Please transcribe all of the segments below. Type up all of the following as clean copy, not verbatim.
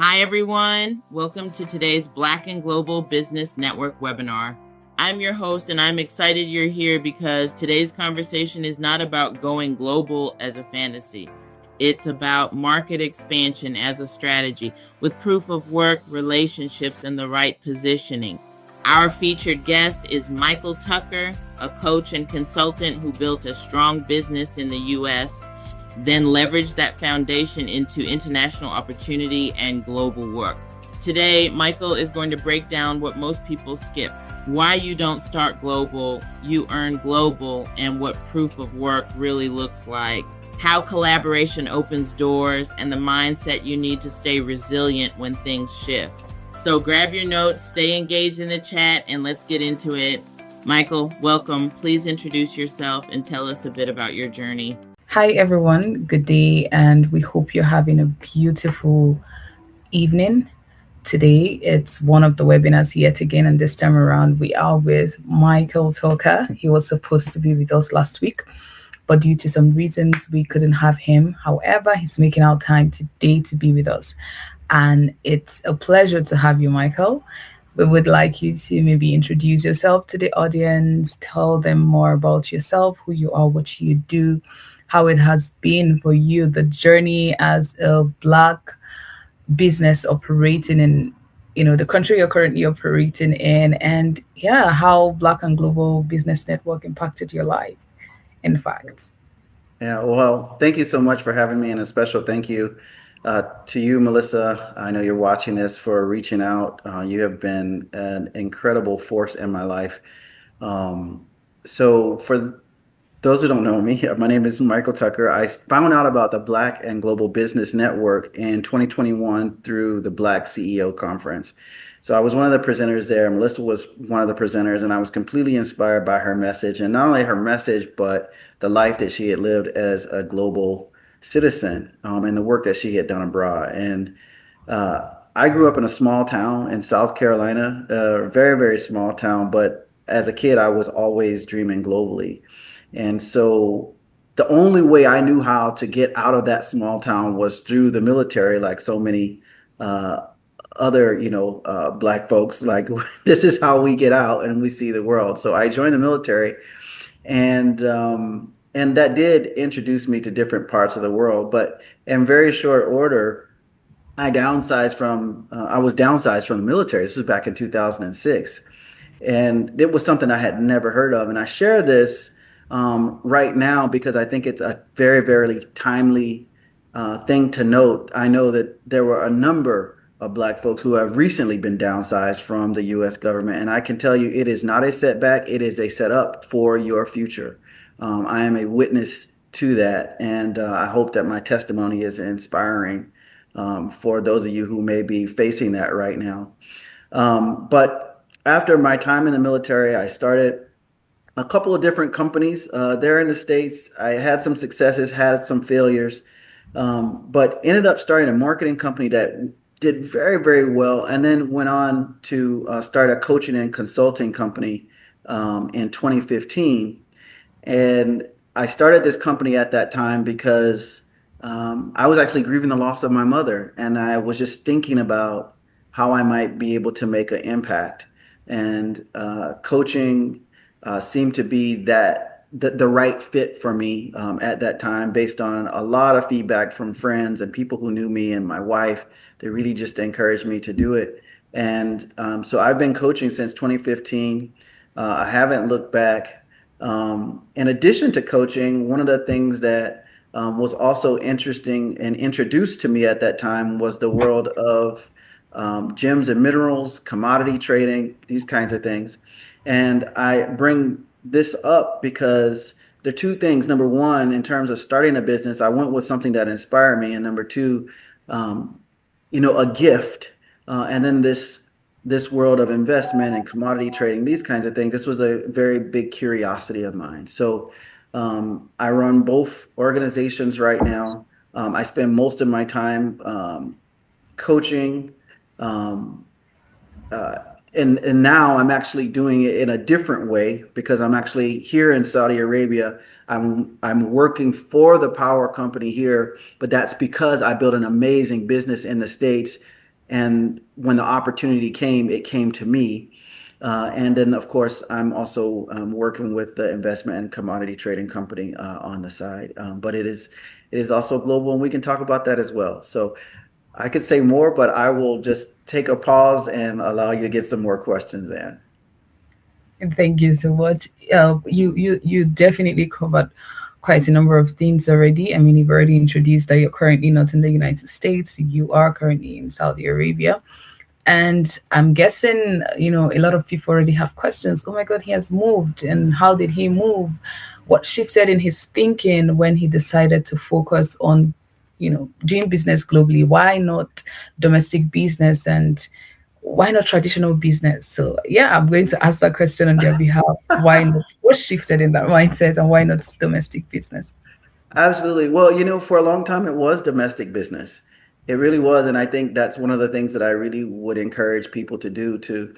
Hi, everyone. Welcome to today's Black and Global Business Network webinar. I'm your host, and I'm excited you're here because today's conversation is not about going global as a fantasy. It's about market expansion as a strategy with proof of work, relationships, and the right positioning. Our featured guest is Michael Tucker, a coach and consultant who built a strong business in the U.S., then leveraged that foundation into international opportunity and global work. Today, Michael is going to break down what most people skip: why you don't start global, you earn global, and what proof of work really looks like, how collaboration opens doors, and the mindset you need to stay resilient when things shift. So grab your notes, stay engaged in the chat, and let's get into it. Michael, welcome. Please introduce yourself and tell us a bit about your journey. Hi, everyone. Good day, and we hope you're having a beautiful evening. Today, it's one of the webinars yet again, and this time around, we are with Michael Tucker. He was supposed to be with us last week, but due to some reasons, we couldn't have him. However, he's making out time today to be with us, and it's a pleasure to have you, Michael. We would like you to maybe introduce yourself to the audience, tell them more about yourself, who you are, what you do, how it has been for you, the journey as a Black business operating in the country you're currently operating in, and yeah, how Black and Global Business Network impacted your life, in fact. Yeah, well, thank you so much for having me, and a special thank you to you, Melissa. I know you're watching this, for reaching out. You have been an incredible force in my life. So, for those who don't know me, my name is Michael Tucker. I found out about the Black and Global Business Network in 2021 through the Black CEO Conference. So I was one of the presenters there. Melissa was one of the presenters, and I was completely inspired by her message, and not only her message, but the life that she had lived as a global citizen, and the work that she had done abroad. And I grew up in a small town in South Carolina, a very, very small town, but as a kid, I was always dreaming globally. And so the only way I knew how to get out of that small town was through the military, like so many uh, other, Black folks. Like, this is how we get out and we see the world. So I joined the military, and that did introduce me to different parts of the world. But in very short order, I was downsized from the military. This was back in 2006. And it was something I had never heard of. And I share this right now because I think it's a very, very timely thing to note. I know that there were a number of Black folks who have recently been downsized from the U.S. government. And I can tell you, it is not a setback, it is a setup for your future. I am a witness to that. And I hope that my testimony is inspiring for those of you who may be facing that right now. But after my time in the military, I started a couple of different companies there in the States. I had some successes, had some failures, but ended up starting a marketing company that did very, very well, and then went on to start a coaching and consulting company in 2015. And I started this company at that time because I was actually grieving the loss of my mother, and I was just thinking about how I might be able to make an impact. And coaching seemed to be the right fit for me at that time, based on a lot of feedback from friends and people who knew me and my wife. They really just encouraged me to do it. And so I've been coaching since 2015. I haven't looked back. In addition to coaching, one of the things that was also interesting and introduced to me at that time was the world of gems and minerals, commodity trading, these kinds of things. And I bring this up because there are two things. Number one, in terms of starting a business, I went with something that inspired me. And number two, um, a gift. And then this world of investment and commodity trading, these kinds of things. This was a very big curiosity of mine. So I run both organizations right now. I spend most of my time coaching, um, uh, and now I'm actually doing it in a different way because I'm actually here in Saudi Arabia. I'm working for the power company here, but that's because I built an amazing business in the States, And when the opportunity came, it came to me. And then, of course, I'm also working with the investment and commodity trading company on the side. But it is also global, and we can talk about that as well. So I could say more, but I will just take a pause and allow you to get some more questions in. Thank you so much. You definitely covered quite a number of things already. I mean, you've already introduced that you're currently not in the United States. You are currently in Saudi Arabia. And I'm guessing, a lot of people already have questions. Oh my God, he has moved. And how did he move? What shifted in his thinking when he decided to focus on, doing business globally? Why not domestic business? And why not traditional business? So yeah, I'm going to ask that question on their behalf. Why not? What shifted in that mindset and why not domestic business? Absolutely. Well, for a long time it was domestic business. It really was, and I think that's one of the things that I really would encourage people to do.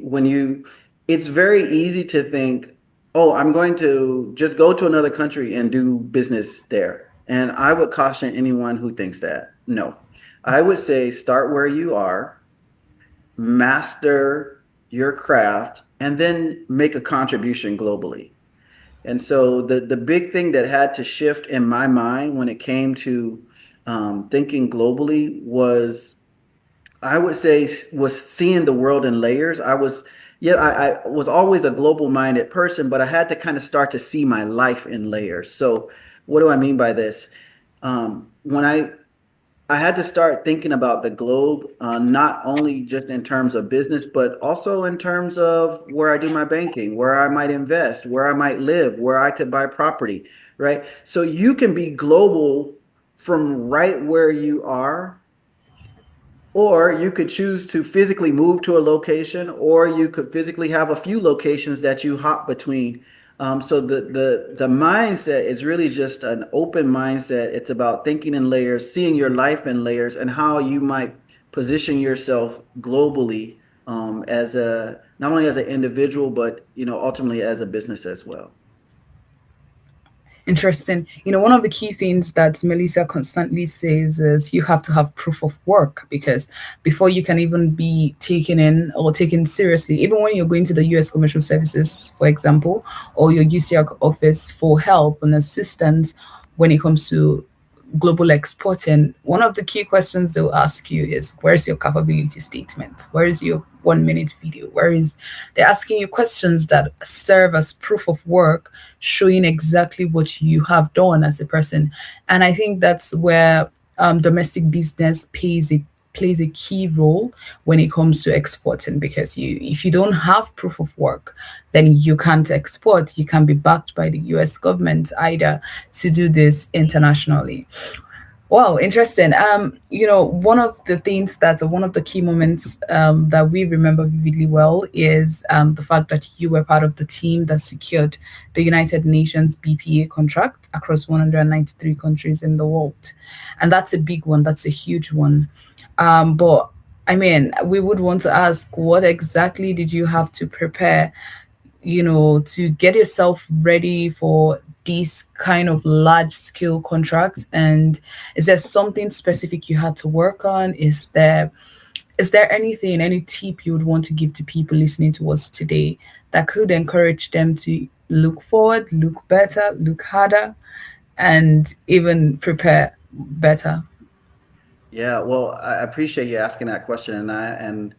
When it's very easy to think, oh, I'm going to just go to another country and do business there. And I would caution anyone who thinks that. No. I would say start where you are, master your craft, and then make a contribution globally. And so the big thing that had to shift in my mind when it came to thinking globally was, I would say, was seeing the world in layers. Yeah, I was always a global minded person, but I had to kind of start to see my life in layers. So what do I mean by this? When I had to start thinking about the globe, not only just in terms of business, but also in terms of where I do my banking, where I might invest, where I might live, where I could buy property, right? So you can be global from right where you are, or you could choose to physically move to a location, or you could physically have a few locations that you hop between. So the mindset is really just an open mindset. It's about thinking in layers, seeing your life in layers, and how you might position yourself globally, as a not only as an individual, but ultimately as a business as well. Interesting. One of the key things that Melissa constantly says is you have to have proof of work because before you can even be taken in or taken seriously, even when you're going to the US Commercial Services, for example, or your UCR office for help and assistance when it comes to global exporting, one of the key questions they'll ask you is where's your capability statement? Where is your 1 minute video? They're asking you questions that serve as proof of work, showing exactly what you have done as a person. And I think that's where domestic business plays a key role when it comes to exporting because if you don't have proof of work, then you can't export. You can be backed by the US government either to do this internationally. Wow, interesting. One of the things that, or one of the key moments that we remember vividly well is the fact that you were part of the team that secured the United Nations BPA contract across 193 countries in the world. And that's a big one, that's a huge one. But I mean, we would want to ask what exactly did you have to prepare to get yourself ready for these kind of large scale contracts? And is there something specific you had to work on? Is there anything, any tip you would want to give to people listening to us today that could encourage them to look forward, look better, look harder, and even prepare better? Yeah, well, I appreciate you asking that question, and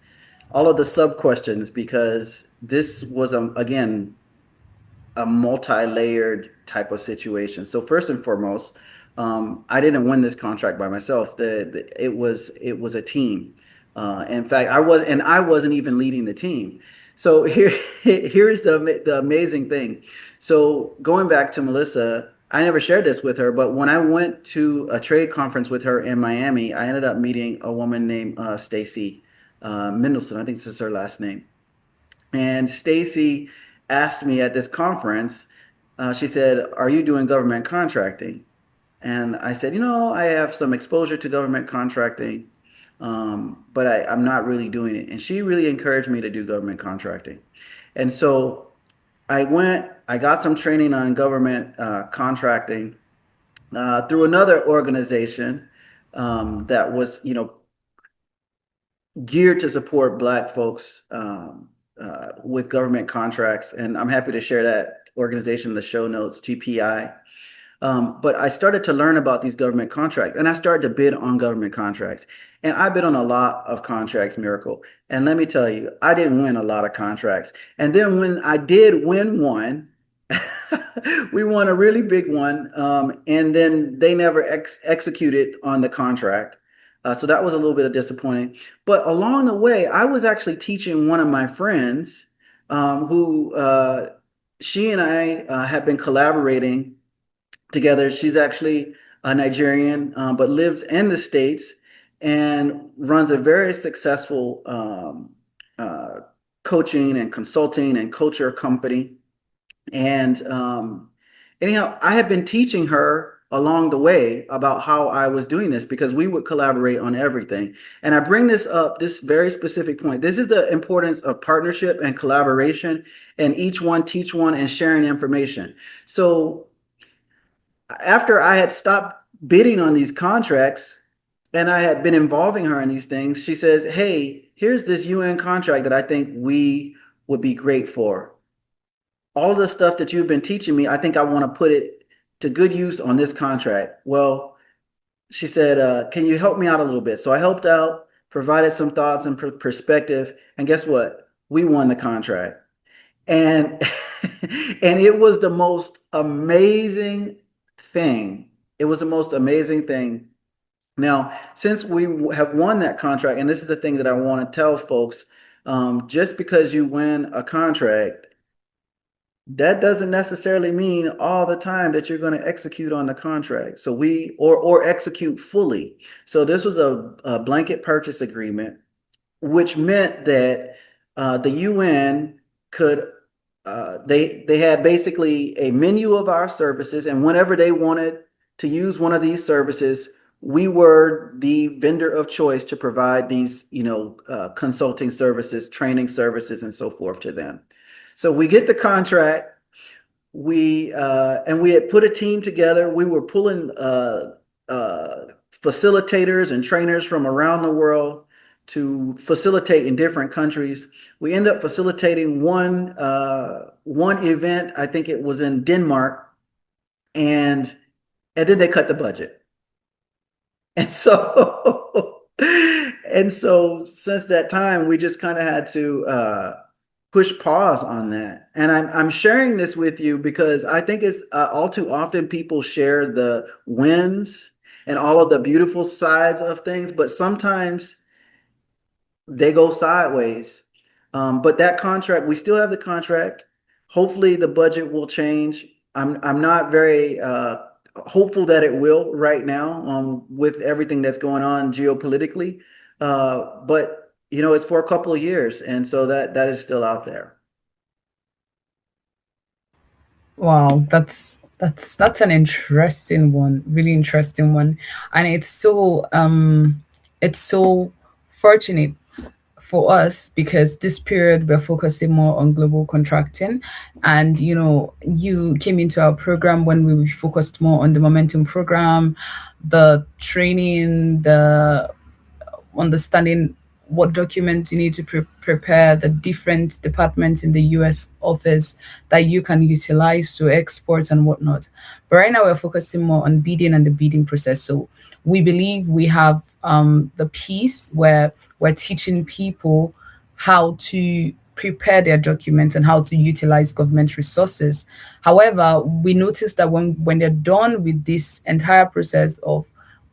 all of the sub questions, because this was, again, a multi-layered type of situation. So first and foremost, I didn't win this contract by myself. It was a team. In fact, I wasn't even leading the team. So here's the amazing thing. So going back to Melissa, I never shared this with her, but when I went to a trade conference with her in Miami, I ended up meeting a woman named Stacy Mendelson. I think this is her last name. And Stacy asked me at this conference, she said, "Are you doing government contracting?" And I said, I have some exposure to government contracting, but I'm not really doing it. And she really encouraged me to do government contracting. And so I got some training on government contracting through another organization that was, geared to support Black folks with government contracts. And I'm happy to share that organization in the show notes, GPI. But I started to learn about these government contracts and I started to bid on government contracts. And I bid on a lot of contracts, Miracle. And let me tell you, I didn't win a lot of contracts. And then when I did win one, we won a really big one. And then they never executed on the contract. So that was a little bit of disappointing. But along the way, I was actually teaching one of my friends who she and I have been collaborating together. She's actually a Nigerian, but lives in the States and runs a very successful coaching and consulting and culture company. And anyhow, I have been teaching her along the way about how I was doing this because we would collaborate on everything. And I bring this up, this very specific point. This is the importance of partnership and collaboration, and each one teach one and sharing information. So after I had stopped bidding on these contracts and I had been involving her in these things, she says, "Hey, here's this UN contract that I think we would be great for. All the stuff that you've been teaching me, I think I want to put it to good use on this contract." Well, she said, "Can you help me out a little bit?" So I helped out, provided some thoughts and perspective. And guess what? We won the contract. And and it was the most amazing thing. It was the most amazing thing. Now, since we have won that contract, and this is the thing that I want to tell folks, just because you win a contract, that doesn't necessarily mean all the time that you're going to execute on the contract. So or execute fully. So this was a blanket purchase agreement, which meant that the UN could they had basically a menu of our services, and whenever they wanted to use one of these services, we were the vendor of choice to provide these, consulting services, training services, and so forth to them. So we get the contract. We had put a team together. We were pulling facilitators and trainers from around the world to facilitate in different countries. We end up facilitating one event. I think it was in Denmark, and then they cut the budget. And so and so since that time, we just kind of had to push pause on that. And I'm sharing this with you because I think it's all too often people share the wins and all of the beautiful sides of things, but sometimes they go sideways. But that contract, we still have the contract. Hopefully the budget will change. I'm not very hopeful that it will right now with everything that's going on geopolitically. But it's for a couple of years, and so that is still out there. Wow, that's an interesting one, really interesting one. And it's so fortunate for us because this period we're focusing more on global contracting. And you came into our program when we focused more on the momentum program, the training, the understanding what documents you need to prepare, the different departments in the US office that you can utilize to export and whatnot. But right now, we're focusing more on bidding and the bidding process. So we believe we have the piece where we're teaching people how to prepare their documents and how to utilize government resources. However, we noticed that when they're done with this entire process of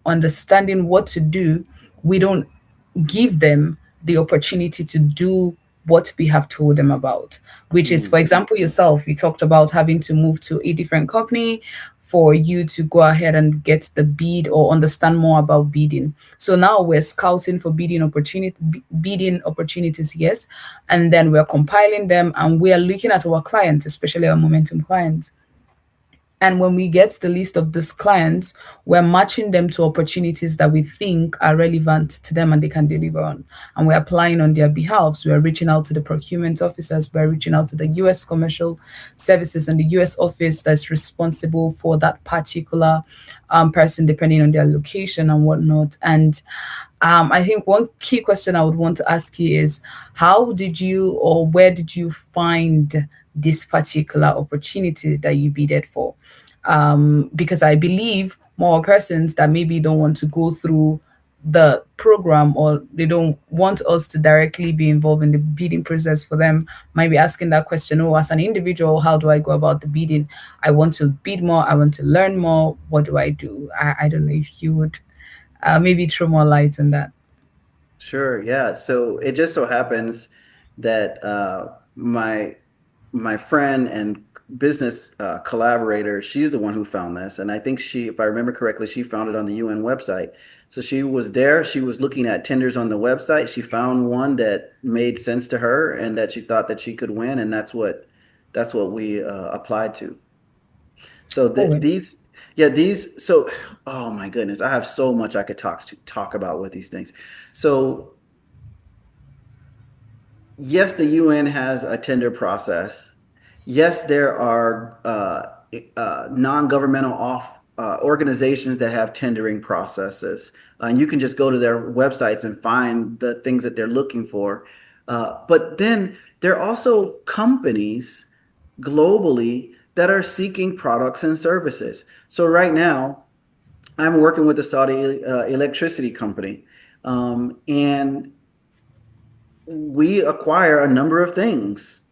understanding what to do, we don't give them the opportunity to do what we have told them about, which is, for Mm. example, yourself, you talked about having to move to a different company for you to go ahead and get the bid or understand more about bidding. So now we're scouting for bidding opportunities, yes, and then we're compiling them and we are looking at our clients, especially our momentum clients, And when we get the list of these clients, we're matching them to opportunities that we think are relevant to them and they can deliver on. And we're applying on their behalf. So we're reaching out to the procurement officers, we're reaching out to the US commercial services and the US office that's responsible for that particular person, depending on their location and whatnot. And I think one key question I would want to ask you is how did you or where did you find this particular opportunity that you bidded for? Because I believe more persons that maybe don't want to go through the program or they don't want us to directly be involved in the bidding process for them might be asking that question, oh, as an individual, how do I go about the bidding? I want to bid more, I want to learn more, what do I do? I don't know if you would maybe throw more light on that. Sure. Yeah. So it just so happens that my friend and business collaborator, she's the one who found this, and I think she, if I remember correctly, she found it on the UN website. So she was there. She was looking at tenders on the website. She found one that made sense to her and that she thought that she could win, and that's what we applied to. So Oh, these, yeah, these. So, oh my goodness, I have so much I could talk about with these things. So yes, the UN has a tender process. Yes, there are non-governmental organizations that have tendering processes, and you can just go to their websites and find the things that they're looking for. But then there are also companies globally that are seeking products and services. So right now, I'm working with the Saudi electricity company, and we acquire a number of things.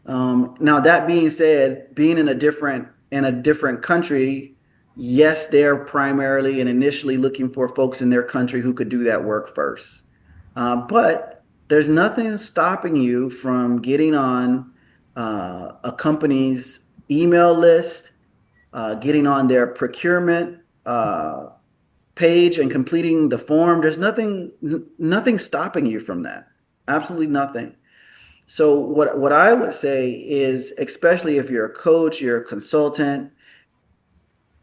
Now that being said, being in a different country, yes, they're primarily and initially looking for folks in their country who could do that work first. But there's nothing stopping you from getting on a company's email list, getting on their procurement page and completing the form. There's nothing stopping you from that. Absolutely nothing. So what I would say is, especially if you're a coach, you're a consultant,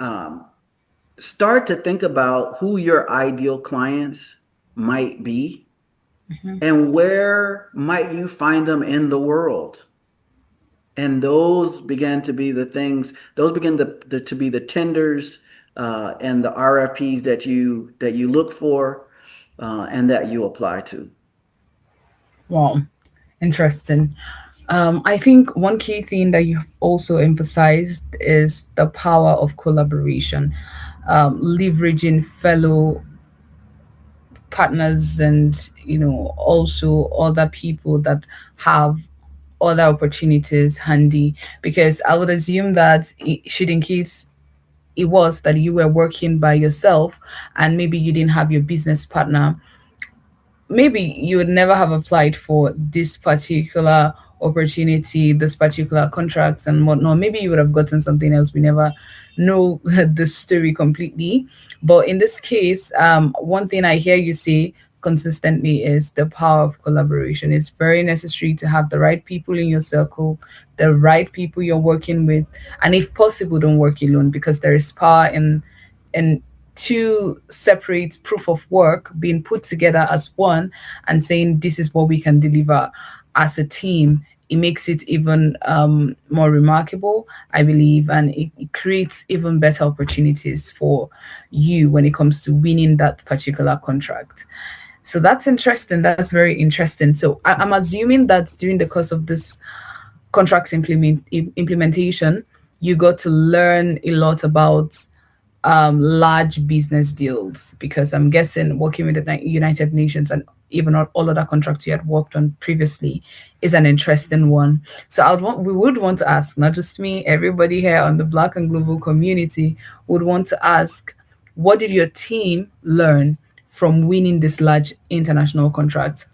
um, start to think about who your ideal clients might be and where might you find them in the world. And those begin to be the things. Those begin to be the tenders and the RFPs that you look for and that you apply to. wow, interesting. I think one key thing that you've also emphasized is the power of collaboration, leveraging fellow partners and also other people that have other opportunities handy. Because I would assume that should in case it was that you were working by yourself and maybe you didn't have your business partner, maybe you would never have applied for this particular opportunity, this particular contract and whatnot. Maybe you would have gotten something else. We never know the story completely. But in this case, one thing I hear you say consistently is the power of collaboration. It's very necessary to have the right people in your circle, the right people you're working with, and if possible, don't work alone because there is power in two separate proof of work being put together as one and saying this is what we can deliver as a team. It makes it even more remarkable, I believe, and it creates even better opportunities for you when it comes to winning that particular contract. So that's interesting. That's very interesting. So I'm assuming that during the course of this contracts implementation, you got to learn a lot about large business deals because I'm guessing working with the United Nations and even all other contracts you had worked on previously is an interesting one. So we would want to ask, not just me, everybody here on the Black and Global community would want to ask, what did your team learn from winning this large international contract?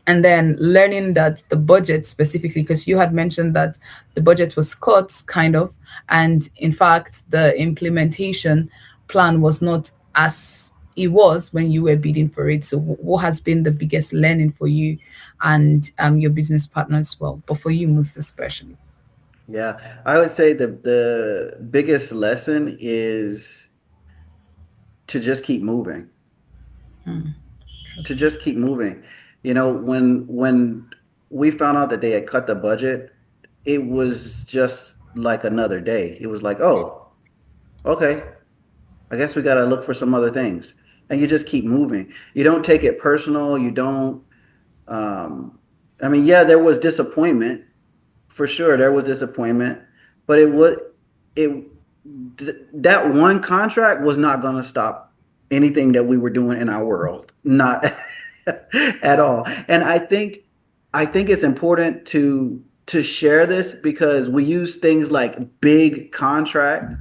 And then learning that the budget specifically, because you had mentioned that the budget was cut kind of, and in fact the implementation plan was not as it was when you were bidding for it. So what has been the biggest learning for you and your business partner as well, but for you most especially? Yeah, I would say the biggest lesson is to just keep moving. To Interesting. just keep moving. When we found out that they had cut the budget, it was just like another day. It was like, oh, okay, I guess we got to look for some other things. And you just keep moving. You don't take it personal. You don't. Um, I mean, yeah, there was disappointment for sure. There was disappointment, but it that one contract was not going to stop anything that we were doing in our world, not at all. And I think it's important to share this because we use things like big contract.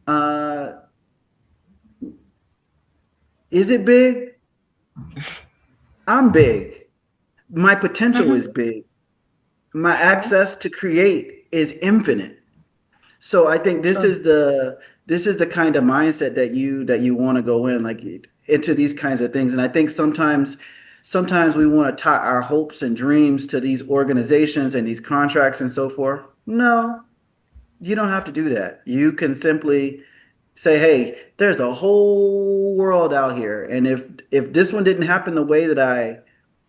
Uh, is it big? I'm big. My potential Mm-hmm. is big. My True. access to create is infinite. So I think True. this is the kind of mindset that you want to go in like into these kinds of things. And I think sometimes we want to tie our hopes and dreams to these organizations and these contracts and so forth. No, you don't have to do that. You can simply say, hey, there's a whole world out here, and if this one didn't happen the way that I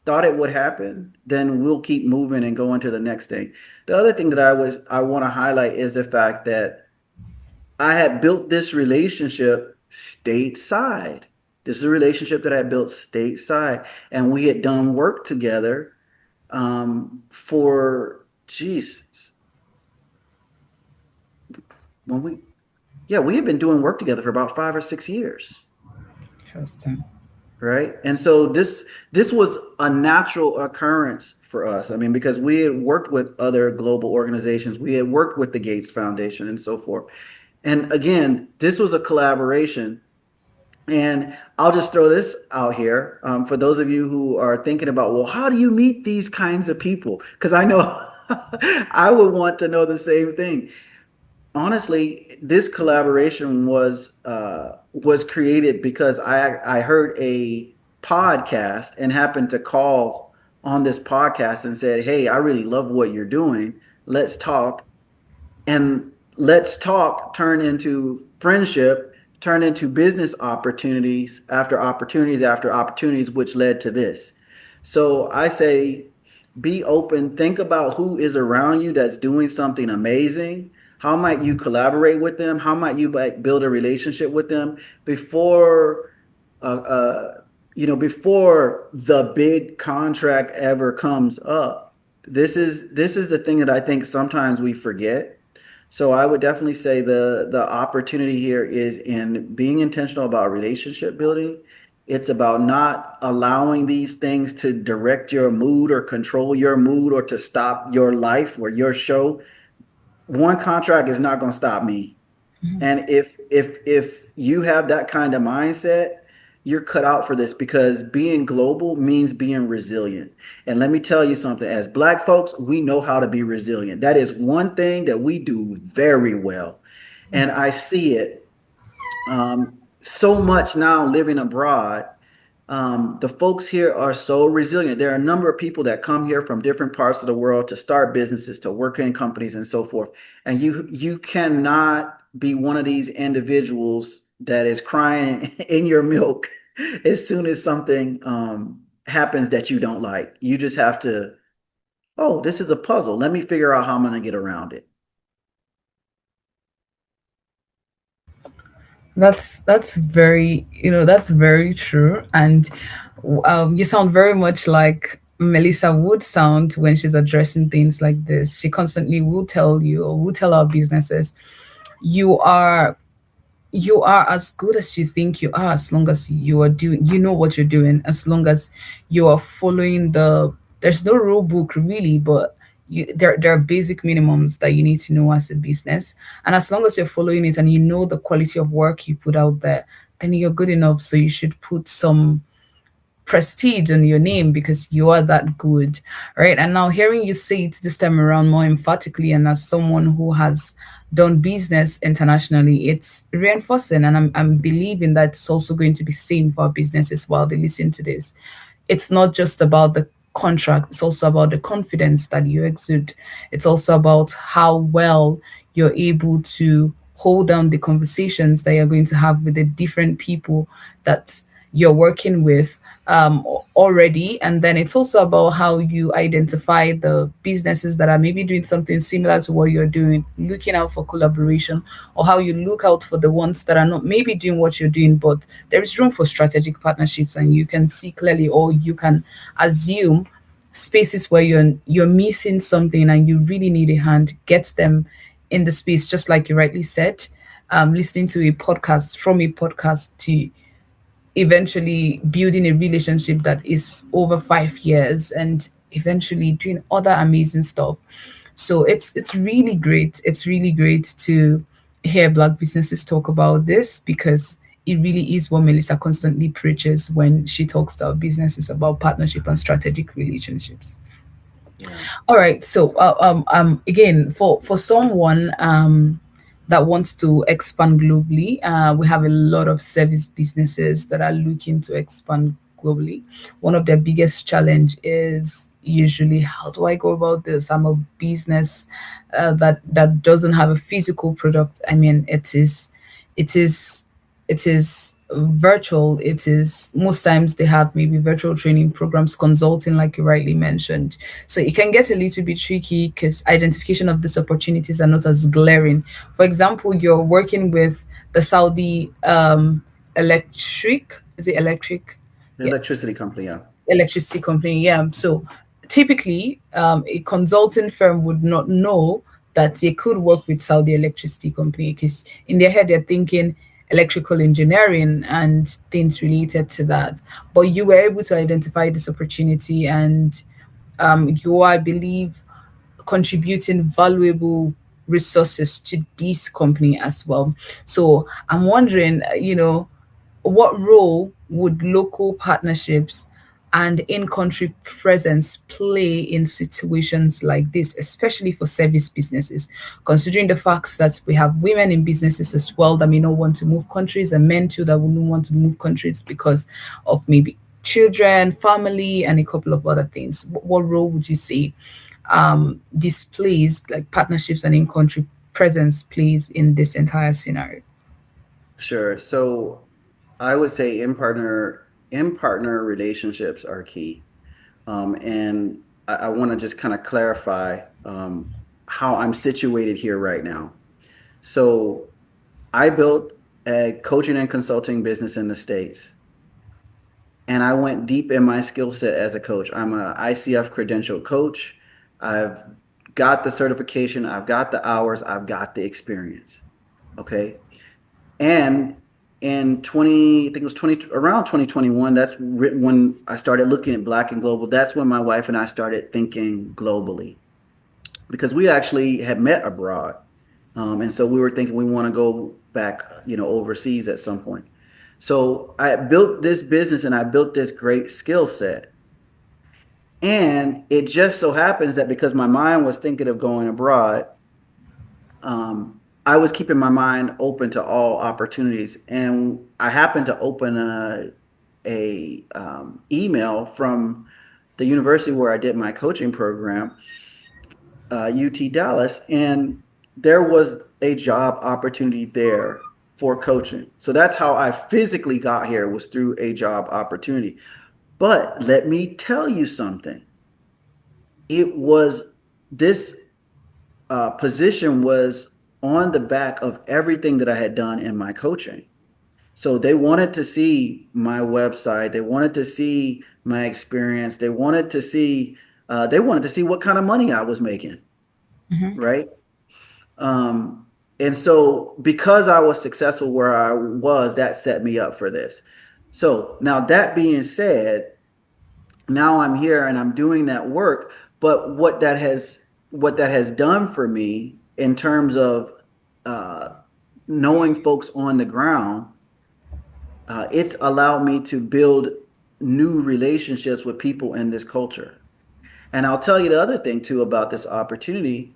thought it would happen, then we'll keep moving and go into the next thing. The other thing that I want to highlight is the fact that I had built this relationship stateside. This is a relationship that I built stateside, and we had done work together for, geez, when we yeah, we had been doing work together for about 5 or 6 years, Interesting. right? And so this was a natural occurrence for us. I mean, because we had worked with other global organizations, we had worked with the Gates Foundation and so forth. And again, this was a collaboration. And I'll just throw this out here for those of you who are thinking about, well, how do you meet these kinds of people? Because I know I would want to know the same thing. Honestly, this collaboration was created because I heard a podcast and happened to call on this podcast and said, "Hey, I really love what you're doing. Let's talk." And let's talk turn into friendship, turn into business opportunities after opportunities after opportunities, which led to this. So I say, be open, think about who is around you that's doing something amazing. How might you collaborate with them? How might you like build a relationship with them before uh, uh, before the big contract ever comes up? This is the thing that I think sometimes we forget. So I would definitely say the opportunity here is in being intentional about relationship building. It's about not allowing these things to direct your mood or control your mood or to stop your life or your show. One contract is not going to stop me. And if you have that kind of mindset, you're cut out for this because being global means being resilient. And let me tell you something, as black folks, we know how to be resilient. That is one thing that we do very well. And I see it so much now living abroad. The folks here are so resilient. There are a number of people that come here from different parts of the world to start businesses, to work in companies, and so forth. And you cannot be one of these individuals that is crying in your milk as soon as something happens that you don't like. You just have to, oh, this is a puzzle. Let me figure out how I'm going to get around it. That's very, that's very true. And you sound very much like Melissa would sound when she's addressing things like this. She constantly will tell you, or will tell our businesses, you are you are as good as you think you are, as long as you are doing, you know what you're doing, as long as you are following there's no rule book really, but there are basic minimums that you need to know as a business. And as long as you're following it and you know the quality of work you put out there, then you're good enough. So you should put some prestige on your name because you are that good, right? And now hearing you say it this time around more emphatically, and as someone who has done business internationally, it's reinforcing, and I'm believing that it's also going to be same for our businesses while they listen to this. It's not just about contract. It's also about the confidence that you exude. It's also about how well you're able to hold down the conversations that you're going to have with the different people that you're working with already. And then it's also about how you identify the businesses that are maybe doing something similar to what you're doing, looking out for collaboration, or how you look out for the ones that are not maybe doing what you're doing, but there is room for strategic partnerships, and you can see clearly, or you can assume spaces where you're missing something and you really need a hand. Get them in the space, just like you rightly said. Listening to a podcast, from a podcast to eventually building a relationship that is over 5 years, and eventually doing other amazing stuff. So it's really great. It's really great to hear Black businesses talk about this, because it really is what Melissa constantly preaches when she talks to our businesses about partnership and strategic relationships. Yeah. All right. So, again, for someone that wants to expand globally, we have a lot of service businesses that are looking to expand globally. One of their biggest challenge is usually, how do I go about this? I'm a business that doesn't have a physical product. I mean, it is it is virtual. It is, most times they have maybe virtual training programs, consulting, like you rightly mentioned. So it can get a little bit tricky because identification of these opportunities are not as glaring. For example, you're working with the Saudi electric, is it electric? The Yeah, electricity company, yeah. electricity company. Yeah. So typically, a consulting firm would not know that they could work with Saudi electricity company, because in their head they're thinking electrical engineering and things related to that. But you were able to identify this opportunity, and you are, I believe, contributing valuable resources to this company as well. So I'm wondering, what role would local partnerships and in-country presence play in situations like this, especially for service businesses, considering the fact that we have women in businesses as well that may not want to move countries, and men too that wouldn't want to move countries because of maybe children, family, and a couple of other things. What role would you say this plays, like partnerships and in-country presence plays in this entire scenario? Sure. So I would say in partner relationships are key. And I want to just kind of clarify how I'm situated here right now. So I built a coaching and consulting business in the States, and I went deep in my skill set as a coach. I'm a ICF credentialed coach. I've got the certification, I've got the hours, I've got the experience. Okay. And in 20, I think it was 20, around 2021, that's when I started looking at Black and Global. That's when my wife and I started thinking globally, because we actually had met abroad. And so we were thinking we want to go back, overseas at some point. So I built this business and I built this great skill set. And it just so happens that because my mind was thinking of going abroad, I was keeping my mind open to all opportunities. And I happened to open a email from the university where I did my coaching program, UT Dallas, and there was a job opportunity there for coaching. So that's how I physically got here, was through a job opportunity. But let me tell you something. It was this position was on the back of everything that I had done in my coaching. So they wanted to see my website. They wanted to see my experience. They wanted to see what kind of money I was making, right? And so because I was successful where I was, that set me up for this. So now, that being said, now I'm here and I'm doing that work. But what that has done for me in terms of uh, knowing folks on the ground, it's allowed me to build new relationships with people in this culture. And I'll tell you the other thing too about this opportunity.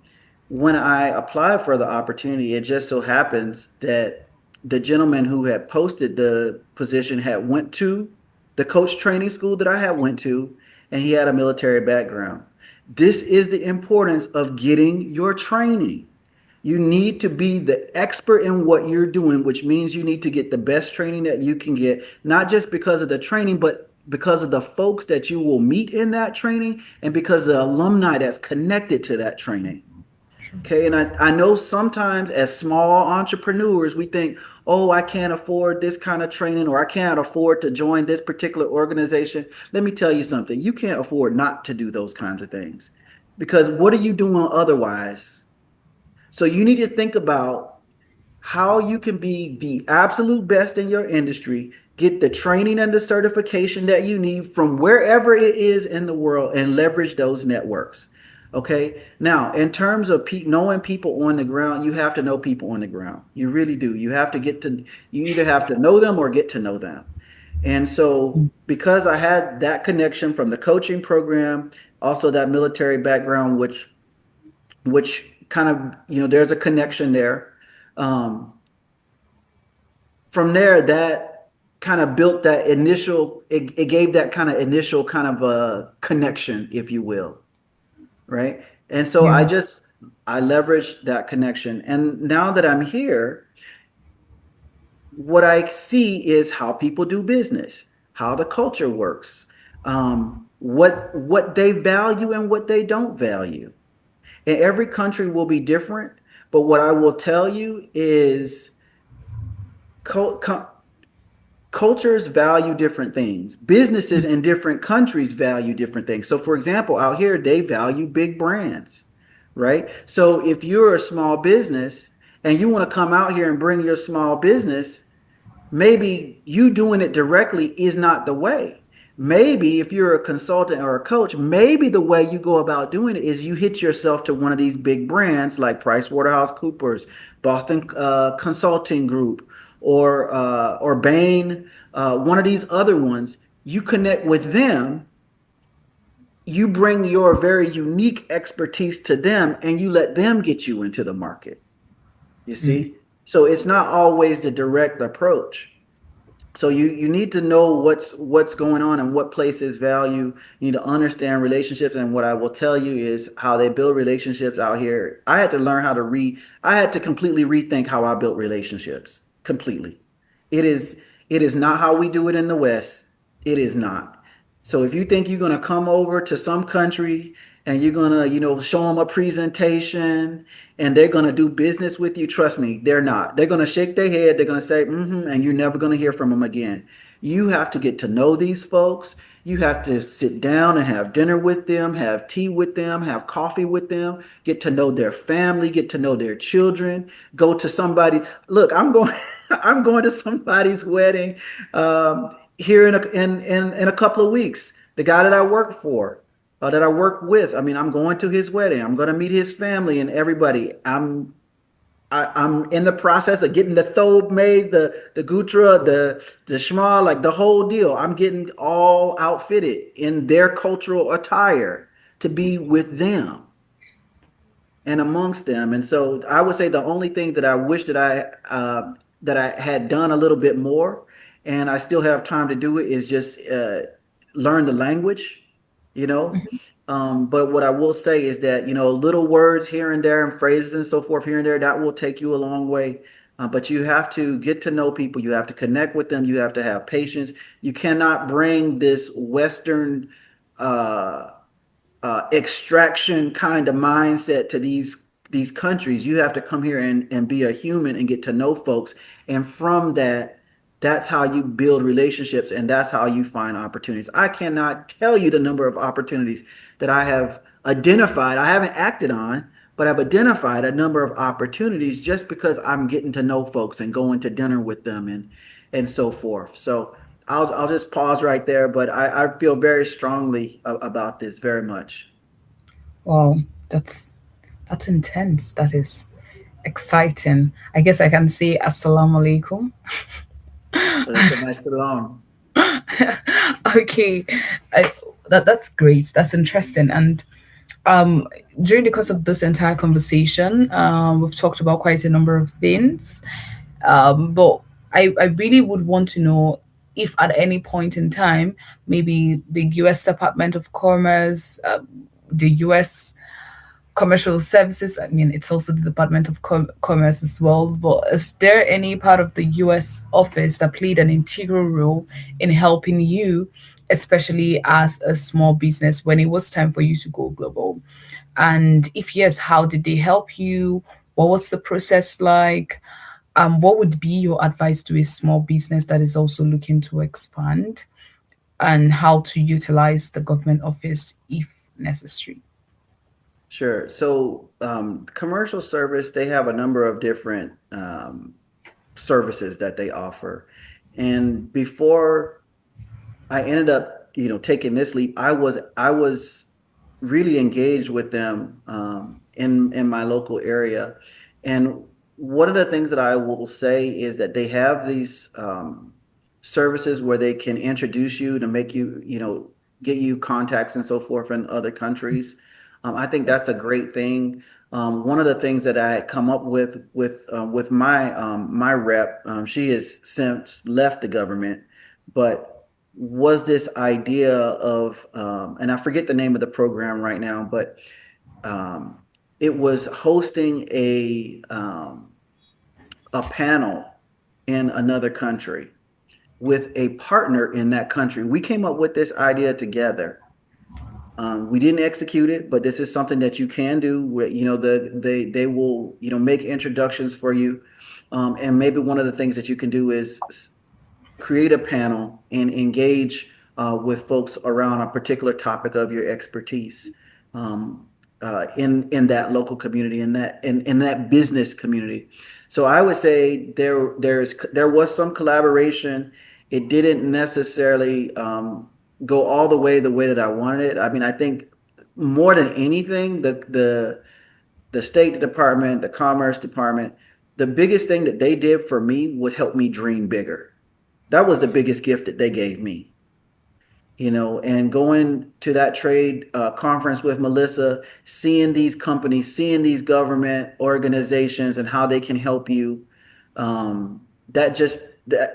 When I applied for the opportunity, it just so happens that the gentleman who had posted the position had went to the coach training school that I had went to, and he had a military background. This is the importance of getting your training. You need to be the expert in what you're doing, which means you need to get the best training that you can get, not just because of the training, but because of the folks that you will meet in that training and because of the alumni that's connected to that training. True. Okay, and I know sometimes as small entrepreneurs, we think, oh, I can't afford this kind of training or I can't afford to join this particular organization. Let me tell you something. You can't afford not to do those kinds of things because what are you doing otherwise? So you need to think about how you can be the absolute best in your industry, get the training and the certification that you need from wherever it is in the world, and leverage those networks. Okay. Now, in terms of knowing people on the ground, you have to know people on the ground. You really do. You have to you either have to know them or get to know them. And so, because I had that connection from the coaching program, also that military background, which kind of, there's a connection there. Um, from there, that kind of built that initial, it gave that kind of initial kind of a connection, if you will, right? And so Yeah. I leveraged that connection. And now that I'm here, what I see is how people do business, how the culture works, what they value and what they don't value. And every country will be different, but what I will tell you is cul- cu- cultures value different things. Businesses in different countries value different things. So, for example, out here, they value big brands, right? So, if you're a small business and you want to come out here and bring your small business, maybe you doing it directly is not the way. Maybe if you're a consultant or a coach, maybe the way you go about doing it is you hit yourself to one of these big brands like PricewaterhouseCoopers, Boston Consulting Group, or Bain, one of these other ones. You connect with them, you bring your very unique expertise to them, and you let them get you into the market. You Mm. see, so it's not always the direct approach. So you need to know what's going on and what places value. You need to understand relationships, and what I will tell you is how they build relationships out here. I had to learn how to read. I had to completely rethink how I built relationships. Completely. It is not how we do it in the West. It is not. So if you think you're gonna come over to some country and you're gonna, show them a presentation and they're gonna do business with you, trust me, they're not. They're gonna shake their head. They're gonna say, mm-hmm, and you're never gonna hear from them again. You have to get to know these folks. You have to sit down and have dinner with them, have tea with them, have coffee with them, get to know their family, get to know their children. Go to somebody. Look, I'm going. I'm going to somebody's wedding here in a couple of weeks. The guy that I work for, that I work with. I mean, I'm going to his wedding. I'm going to meet his family and everybody. I'm in the process of getting the thobe made, the gutra, the shema, like the whole deal. I'm getting all outfitted in their cultural attire to be with them and amongst them. And so I would say the only thing that I wish that I had done a little bit more, and I still have time to do it, is just learn the language, you know. But what I will say is that, little words here and there and phrases and so forth here and there, that will take you a long way. But you have to get to know people. You have to connect with them. You have to have patience. You cannot bring this Western uh, extraction kind of mindset to these countries. You have to come here and be a human and get to know folks. And from that, that's how you build relationships and that's how you find opportunities. I cannot tell you the number of opportunities that I have identified. I haven't acted on, but I've identified a number of opportunities just because I'm getting to know folks and going to dinner with them and so forth. So I'll just pause right there, but I feel very strongly about this very much. Wow, that's intense. That is exciting. I guess I can say assalamu alaikum. Alaikum assalam. Okay, I, that's great. That's interesting. And um, during the course of this entire conversation, we've talked about quite a number of things. But I really would want to know. if at any point in time, maybe the US Department of Commerce, the US Commercial Services, I mean, it's also the Department of Commerce as well, but is there any part of the US office that played an integral role in helping you, especially as a small business, when it was time for you to go global? And if yes, how did they help you? What was the process like? What would be your advice to a small business that is also looking to expand, and how to utilize the government office if necessary? Sure. So, commercial service, they have a number of different services that they offer. And before I ended up, taking this leap, I was really engaged with them in my local area. And one of the things that I will say is that they have these services where they can introduce you to make you, get you contacts and so forth in other countries. I think that's a great thing. One of the things that I had come up with my rep, she has since left the government, but was this idea of, and I forget the name of the program right now, but um, it was hosting a panel in another country with a partner in that country. We came up with this idea together. We didn't execute it, but this is something that you can do. Where, they will make introductions for you, and maybe one of the things that you can do is create a panel and engage with folks around a particular topic of your expertise, in that local community, in that business community. So I would say there was some collaboration. It didn't necessarily go all the way that I wanted it. I mean, I think more than anything, the State Department, the Commerce Department, the biggest thing that they did for me was help me dream bigger. That was the biggest gift that they gave me. And going to that trade conference with Melissa, seeing these companies, seeing these government organizations and how they can help you, that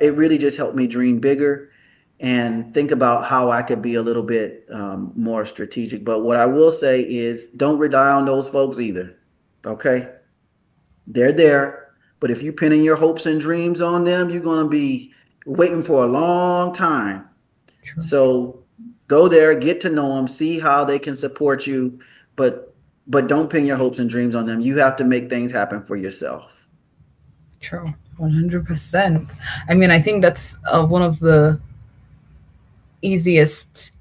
it really just helped me dream bigger and think about how I could be a little bit more strategic. But what I will say is don't rely on those folks either. Okay? They're there, but if you pinning your hopes and dreams on them, you're going to be waiting for a long time. True. So go there, get to know them, see how they can support you, but don't pin your hopes and dreams on them. You have to make things happen for yourself. True. 100%. I mean, I think that's one of the easiest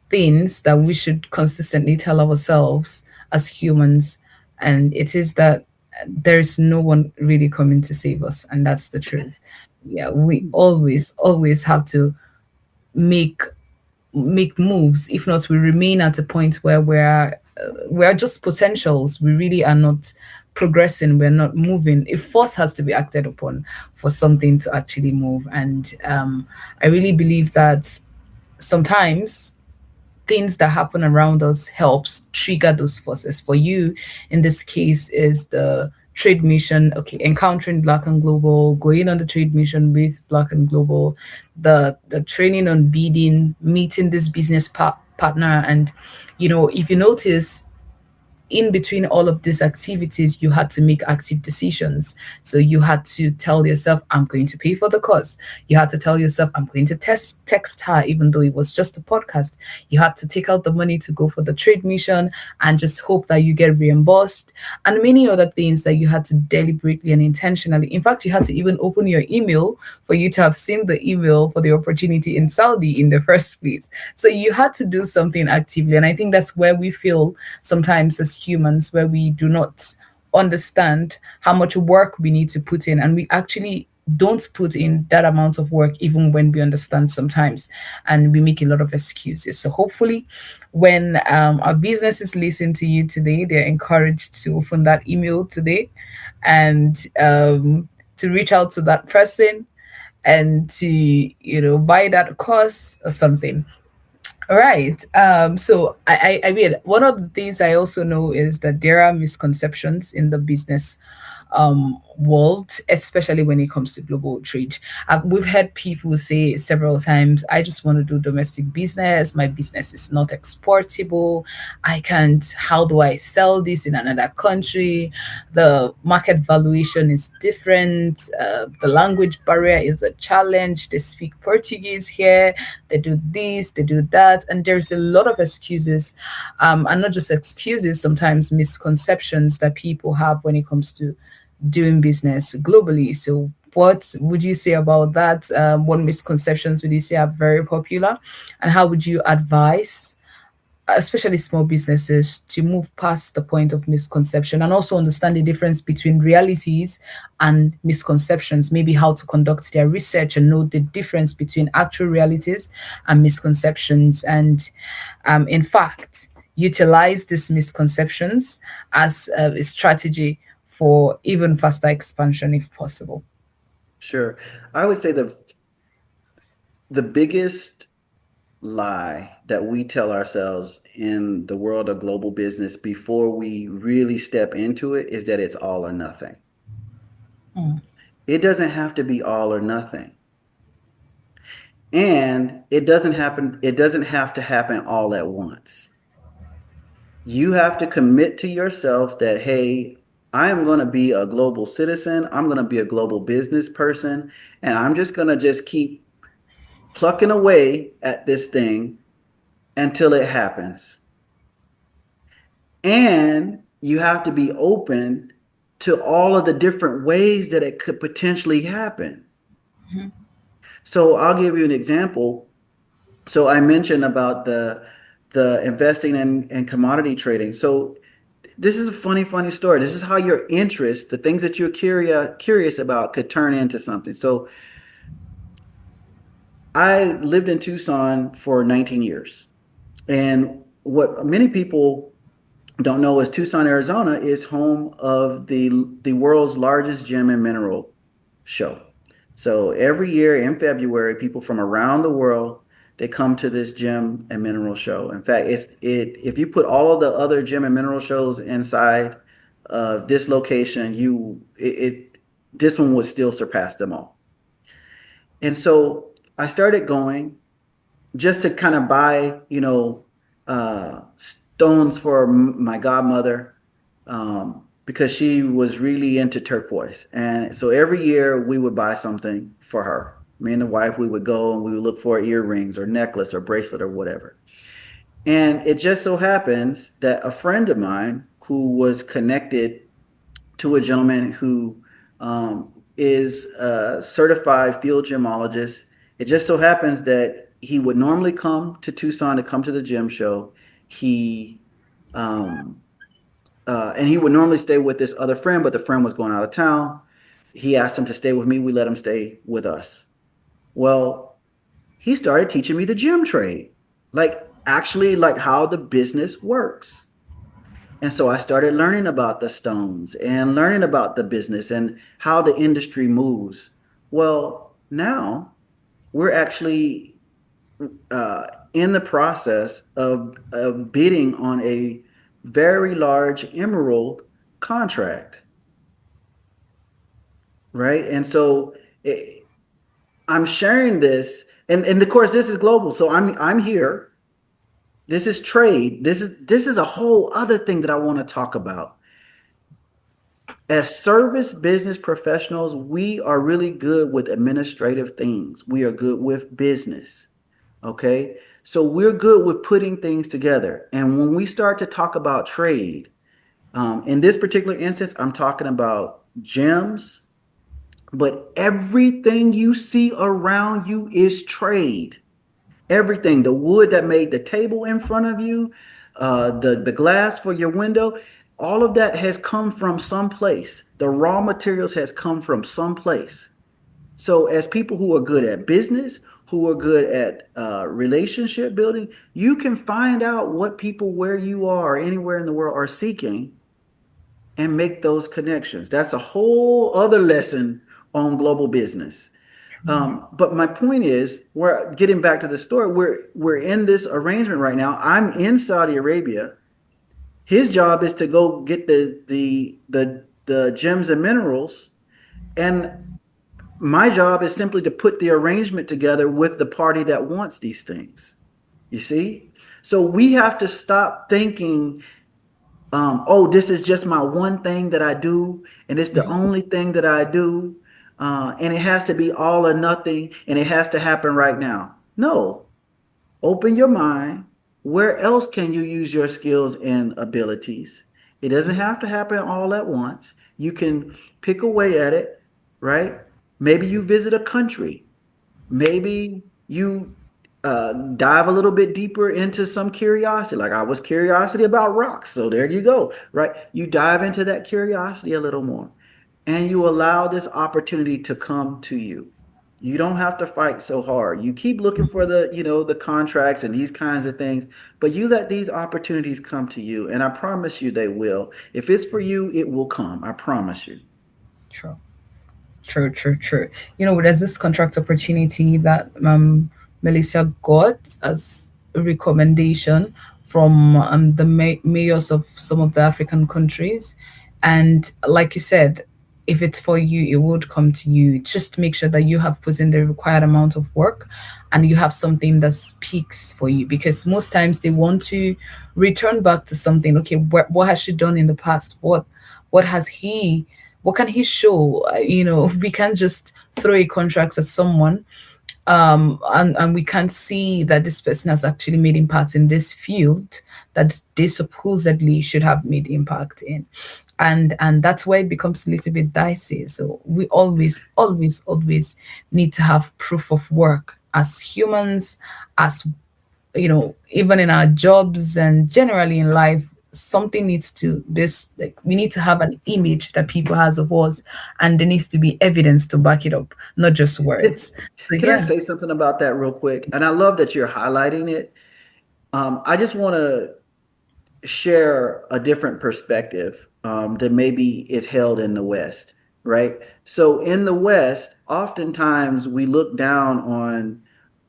things that we should consistently tell ourselves as humans. And it is that there's no one really coming to save us. And that's the truth. Yeah, we always have to make moves. If not, we remain at a point where we're just potentials. We really are not progressing. We're not moving. A force has to be acted upon for something to actually move. And I really believe that sometimes things that happen around us helps trigger those forces. For you, in this case, is the trade mission. Okay, encountering Black and Global, going on the trade mission with Black and Global, the training on bidding, meeting this business partner, and if you notice, in between all of these activities, you had to make active decisions. So you had to tell yourself, I'm going to pay for the course. You had to tell yourself, I'm going to text her, even though it was just a podcast. You had to take out the money to go for the trade mission and just hope that you get reimbursed, and many other things that you had to deliberately and intentionally. In fact, you had to even open your email for you to have seen the email for the opportunity in Saudi in the first place. So you had to do something actively. And I think that's where we feel sometimes as humans, where we do not understand how much work we need to put in, and we actually don't put in that amount of work even when we understand sometimes, and we make a lot of excuses. So hopefully when our businesses listen to you today, they're encouraged to open that email today and to reach out to that person and to buy that course or something. All right. So I mean, one of the things I also know is that there are misconceptions in the business world, especially when it comes to global trade. We've heard people say several times, I just want to do domestic business. My business is not exportable. I can't, how do I sell this in another country? The market valuation is different. The language barrier is a challenge. They speak Portuguese here. They do this, they do that. And there's a lot of excuses, and not just excuses, sometimes misconceptions that people have when it comes to doing business globally. So, what would you say about that? What misconceptions would you say are very popular? And how would you advise, especially small businesses, to move past the point of misconception and also understand the difference between realities and misconceptions, maybe how to conduct their research and know the difference between actual realities and misconceptions, and in fact utilize these misconceptions as a strategy for even faster expansion if possible. Sure. I would say the biggest lie that we tell ourselves in the world of global business before we really step into it is that it's all or nothing. Mm, It doesn't have to be all or nothing. And it doesn't have to happen all at once. You have to commit to yourself that, hey, I am going to be a global citizen. I'm going to be a global business person. And I'm just going to just keep plucking away at this thing until it happens. And you have to be open to all of the different ways that it could potentially happen. So I'll give you an example. So I mentioned about the investing in commodity trading. So this is a funny story. This is how your interest, the things that you're curious about, could turn into something. So I lived in Tucson for 19 years. And what many people don't know is Tucson, Arizona is home of the world's largest gem and mineral show. So every year in February, people from around the world, they come to this gem and mineral show. In fact, if you put all of the other gem and mineral shows inside of this location, this one would still surpass them all. And so I started going just to kind of buy, stones for my godmother, because she was really into turquoise. And so every year we would buy something for her. Me and the wife, we would go and we would look for earrings or necklace or bracelet or whatever. And it just so happens that a friend of mine who was connected to a gentleman who is a certified field gemologist. It just so happens that he would normally come to Tucson to come to the gym show. He um, and he would normally stay with this other friend, but the friend was going out of town. He asked him to stay with me. We let him stay with us. Well, he started teaching me the gym trade, like actually like how the business works. And so I started learning about the stones and learning about the business and how the industry moves. Well, now we're actually in the process of bidding on a very large emerald contract, right? And so I'm sharing this, and of course this is global. So I'm here. This is trade. This is a whole other thing that I want to talk about. As service business professionals, we are really good with administrative things. We are good with business. Okay. So we're good with putting things together. And when we start to talk about trade, in this particular instance, I'm talking about gems, but everything you see around you is trade. Everything, the wood that made the table in front of you, the glass for your window, all of that has come from someplace. The raw materials has come from someplace. So as people who are good at business, who are good at relationship building, you can find out what people where you are anywhere in the world are seeking and make those connections. That's a whole other lesson on global business. But my point is, we're getting back to the story. We're in this arrangement right now. I'm in Saudi Arabia. His job is to go get the the gems and minerals, and my job is simply to put the arrangement together with the party that wants these things. You see? So we have to stop thinking, oh, this is just my one thing that I do, and it's the only thing that I do, and it has to be all or nothing, and it has to happen right now. No, open your mind. Where else can you use your skills and abilities? It doesn't have to happen all at once. You can pick away at it, right? Maybe you visit a country. Maybe you dive a little bit deeper into some curiosity. Like I was curiosity about rocks. So there you go, right? You dive into that curiosity a little more and you allow this opportunity to come to you. You don't have to fight so hard. You keep looking for the, the contracts and these kinds of things, but you let these opportunities come to you. And I promise you they will. If it's for you, it will come. I promise you. True. True, true, true. There's this contract opportunity that Melissa got as a recommendation from the mayors of some of the African countries. And like you said, if it's for you, it would come to you. Just make sure that you have put in the required amount of work and you have something that speaks for you. Because most times they want to return back to something. Okay, what has she done in the past? What has he what can he show? We can't just throw a contract at someone, and we can't see that this person has actually made impact in this field that they supposedly should have made impact in. And that's where it becomes a little bit dicey. So we always, always, always need to have proof of work as humans, as even in our jobs and generally in life. Something needs to this like we need to have an image that people has of us, and there needs to be evidence to back it up, not just Can, words. So can I yeah. say something about that real quick? And I love that you're highlighting it. I just want to share a different perspective that maybe is held in the West, right? So in the West, oftentimes we look down on,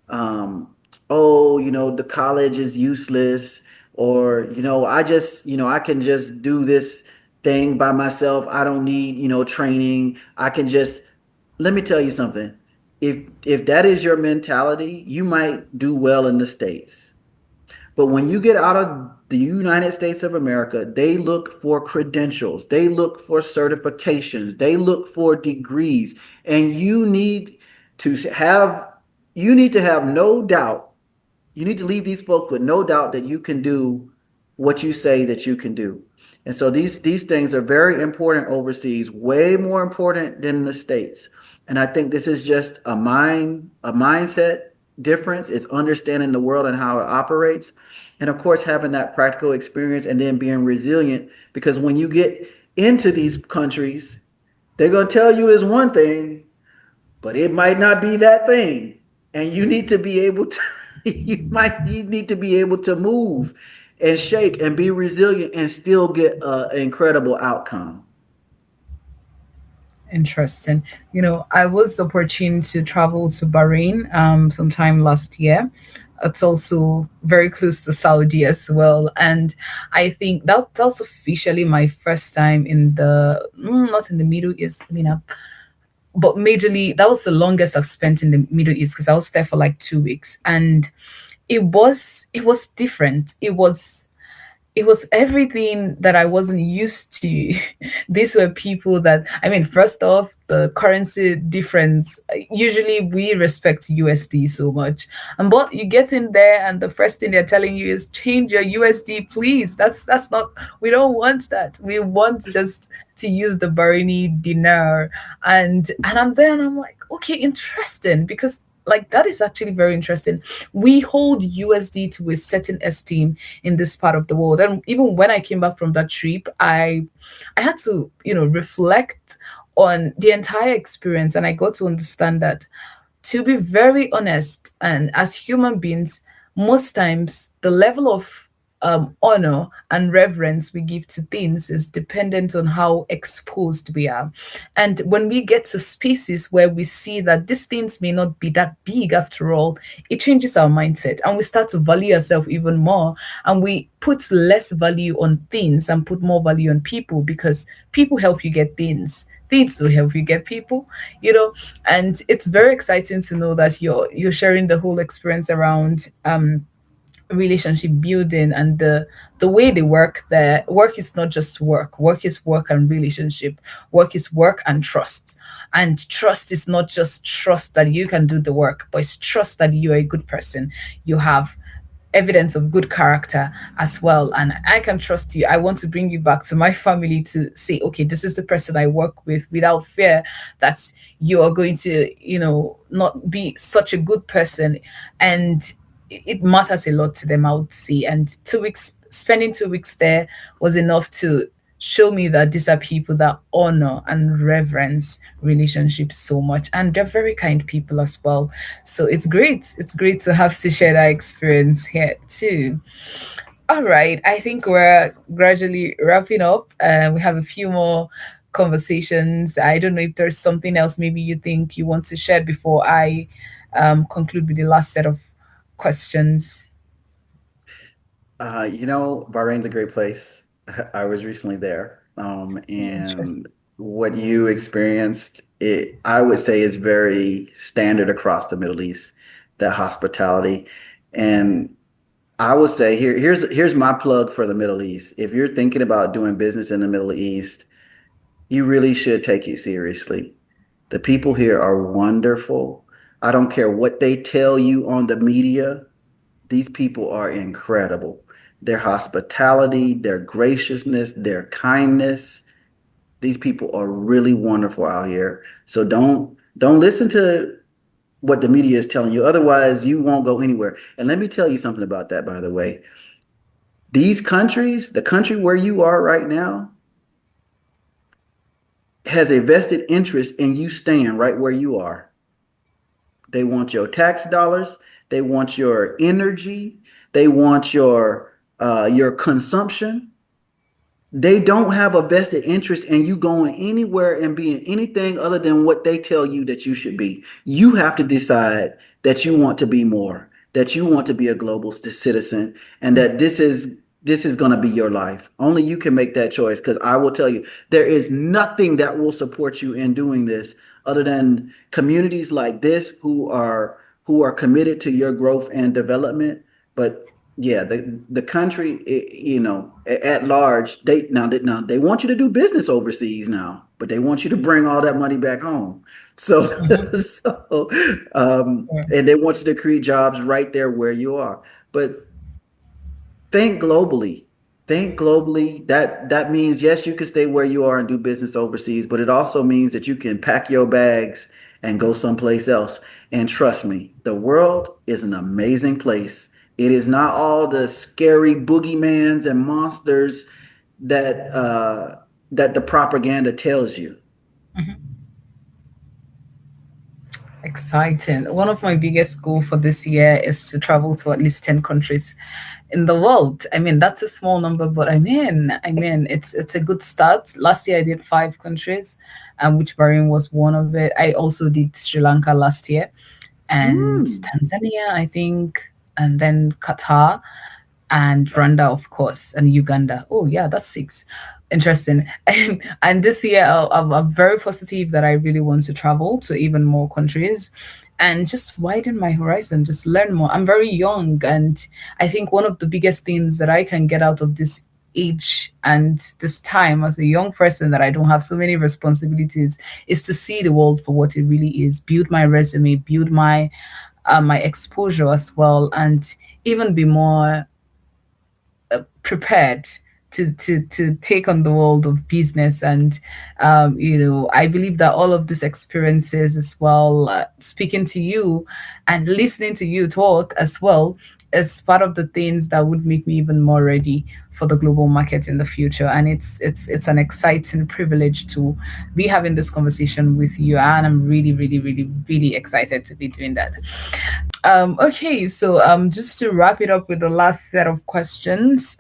um, oh, the college is useless, or I can just do this thing by myself. I don't need training. I can just let me tell you something. If that is your mentality, you might do well in the States, but when you get out of the United States of America, they look for credentials, they look for certifications, they look for degrees, and to have you need to have no doubt. You need to leave these folks with no doubt that you can do what you say that you can do. And so these things are very important overseas, way more important than the States. And I think this is just a mindset difference. It's understanding the world and how it operates. And of course, having that practical experience and then being resilient. Because when you get into these countries, they're going to tell you is one thing, but it might not be that thing. And you need to be able to, you need to be able to move and shake and be resilient and still get an incredible outcome. Interesting. I was opportune to travel to Bahrain sometime last year. It's also very close to Saudi as well. And I think that's officially my first time in the not in the Middle East. I mean, but majorly that was the longest I've spent in the Middle East because I was there for like 2 weeks, and it was different. It was everything that I wasn't used to. These were people that, I mean, first off, the currency difference. Usually we respect USD so much. But you get in there and the first thing they're telling you is change your USD, please. That's not, we don't want that. We want just to use the Bahraini dinar. And I'm there and I'm like, okay, interesting, because like that is actually very interesting. We hold USD to a certain esteem in this part of the world. And even when I came back from that trip, I had to, reflect on the entire experience, and I got to understand that, to be very honest, and as human beings, most times the level of honor and reverence we give to things is dependent on how exposed we are. And when we get to spaces where we see that these things may not be that big after all, it changes our mindset and we start to value ourselves even more. And we put less value on things and put more value on people, because people help you get things. Things will help you get people, you know. And it's very exciting to know that you're sharing the whole experience around relationship building and the way they work there. Work is not just work. Work is work and relationship. Work is work and trust. And trust is not just trust that you can do the work, but it's trust that you are a good person. You have evidence of good character as well, and I can trust you. I want to bring you back to my family to say, okay, this is the person I work with, without fear that you are going to, not be such a good person. And it matters a lot to them, I would say. And 2 weeks, spending 2 weeks there was enough to show me that these are people that honor and reverence relationships so much, and they're very kind people as well. So it's great to have to share that experience here too. All right, I think we're gradually wrapping up. We have a few more conversations. I don't know if there's something else maybe you think you want to share before I conclude with the last set of questions. Bahrain's a great place. I was recently there, Interesting. and what you experienced, I would say, is very standard across the Middle East. That hospitality, and I would say here's my plug for the Middle East. If you're thinking about doing business in the Middle East, you really should take it seriously. The people here are wonderful. I don't care what they tell you on the media. These people are incredible. Their hospitality, their graciousness, their kindness. These people are really wonderful out here. So don't listen to what the media is telling you. Otherwise, you won't go anywhere. And let me tell you something about that, by the way. These countries, the country where you are right now, has a vested interest in you staying right where you are. They want your tax dollars. They want your energy. They want your consumption. They don't have a vested interest in you going anywhere and being anything other than what they tell you that you should be. You have to decide that you want to be more, that you want to be a global citizen, and that this is going to be your life. Only you can make that choice, because I will tell you, there is nothing that will support you in doing this other than communities like this who are committed to your growth and development. But yeah, the country, at large, they want you to do business overseas now, but they want you to bring all that money back home. So Mhm. so Yeah. and they want you to create jobs right there where you are. But think globally. Think globally. That means, yes, you can stay where you are and do business overseas, but it also means that you can pack your bags and go someplace else. And trust me, the world is an amazing place. It is not all the scary boogeymans and monsters that that the propaganda tells you. Mhm. Exciting. One of my biggest goals for this year is to travel to at least 10 countries in the world. I mean, that's a small number, but I mean, it's a good start. Last year I did 5 countries, which Bahrain was one of it. I also did Sri Lanka last year, and Mm. Tanzania, I think, and then Qatar and Rwanda, of course, and Uganda. Oh, yeah, that's 6. Interesting. And this year, I'm very positive that I really want to travel to even more countries and just widen my horizon, just learn more. I'm very young, and I think one of the biggest things that I can get out of this age and this time as a young person, that I don't have so many responsibilities, is to see the world for what it really is, build my resume, build my exposure as well, and even be more prepared to take on the world of business. And I believe that all of these experiences as well, speaking to you and listening to you talk as well, is part of the things that would make me even more ready for the global market in the future. And it's an exciting privilege to be having this conversation with you, and I'm really, really, really, really excited to be doing that. Okay, so just to wrap it up with the last set of questions,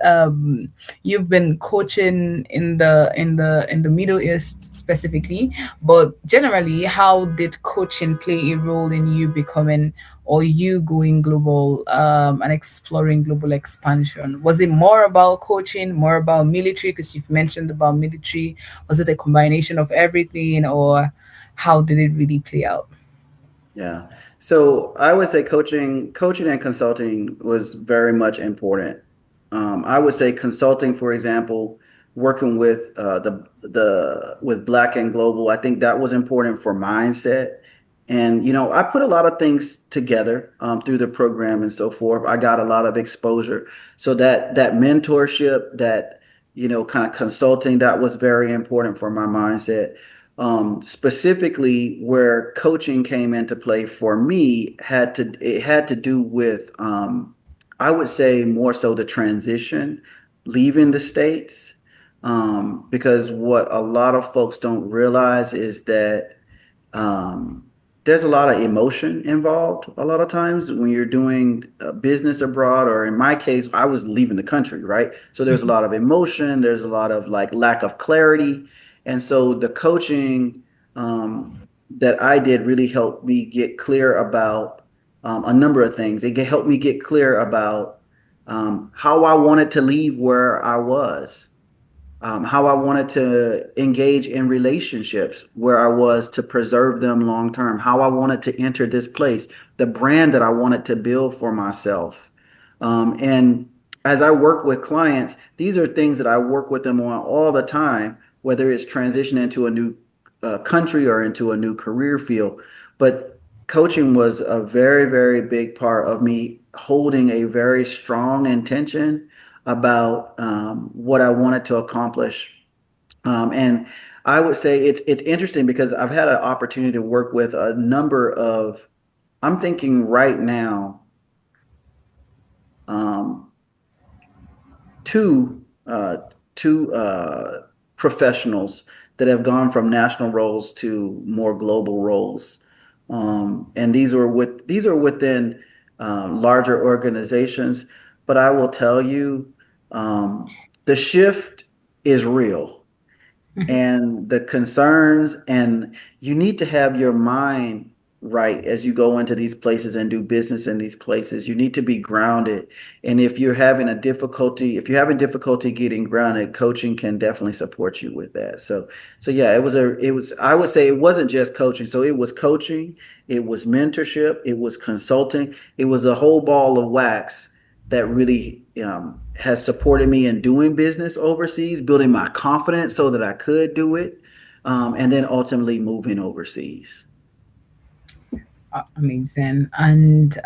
you've been coaching in the Middle East specifically, but generally, how did coaching play a role in you becoming or you going global and exploring global expansion? Was it more about coaching, more about military? Because you've mentioned about military. Was it a combination of everything, or how did it really play out? Yeah. So I would say coaching and consulting was very much important. I would say consulting, for example, working with with Black and Global, I think that was important for mindset. And I put a lot of things together through the program and so forth. I got a lot of exposure, so that mentorship, that kind of consulting, that was very important for my mindset. Specifically, where coaching came into play for me it had to do with, I would say, more so the transition, leaving the States. Because what a lot of folks don't realize is that um, there's a lot of emotion involved a lot of times when you're doing business abroad, or in my case, I was leaving the country, right? So there's a lot of emotion, there's a lot of like lack of clarity. And so the coaching that I did really helped me get clear about a number of things. Helped me get clear about how I wanted to leave where I was, how I wanted to engage in relationships where I was to preserve them long term, how I wanted to enter this place, the brand that I wanted to build for myself. And as I work with clients, these are things that I work with them on all the time, whether it's transitioning to a new country or into a new career field. But coaching was a very, very big part of me holding a very strong intention about what I wanted to accomplish. And I would say it's interesting because I've had an opportunity to work with a number of. I'm thinking right now, um, two uh, two professionals that have gone from national roles to more global roles, and these are within larger organizations. But I will tell you, the shift is real, and the concerns, and you need to have your mind right as you go into these places and do business in these places. You need to be grounded. And if you're having difficulty getting grounded, coaching can definitely support you with that. So yeah, I would say it wasn't just coaching. So it was coaching, it was mentorship, it was consulting, it was a whole ball of wax that really has supported me in doing business overseas, building my confidence so that I could do it, and then ultimately moving overseas. Amazing. And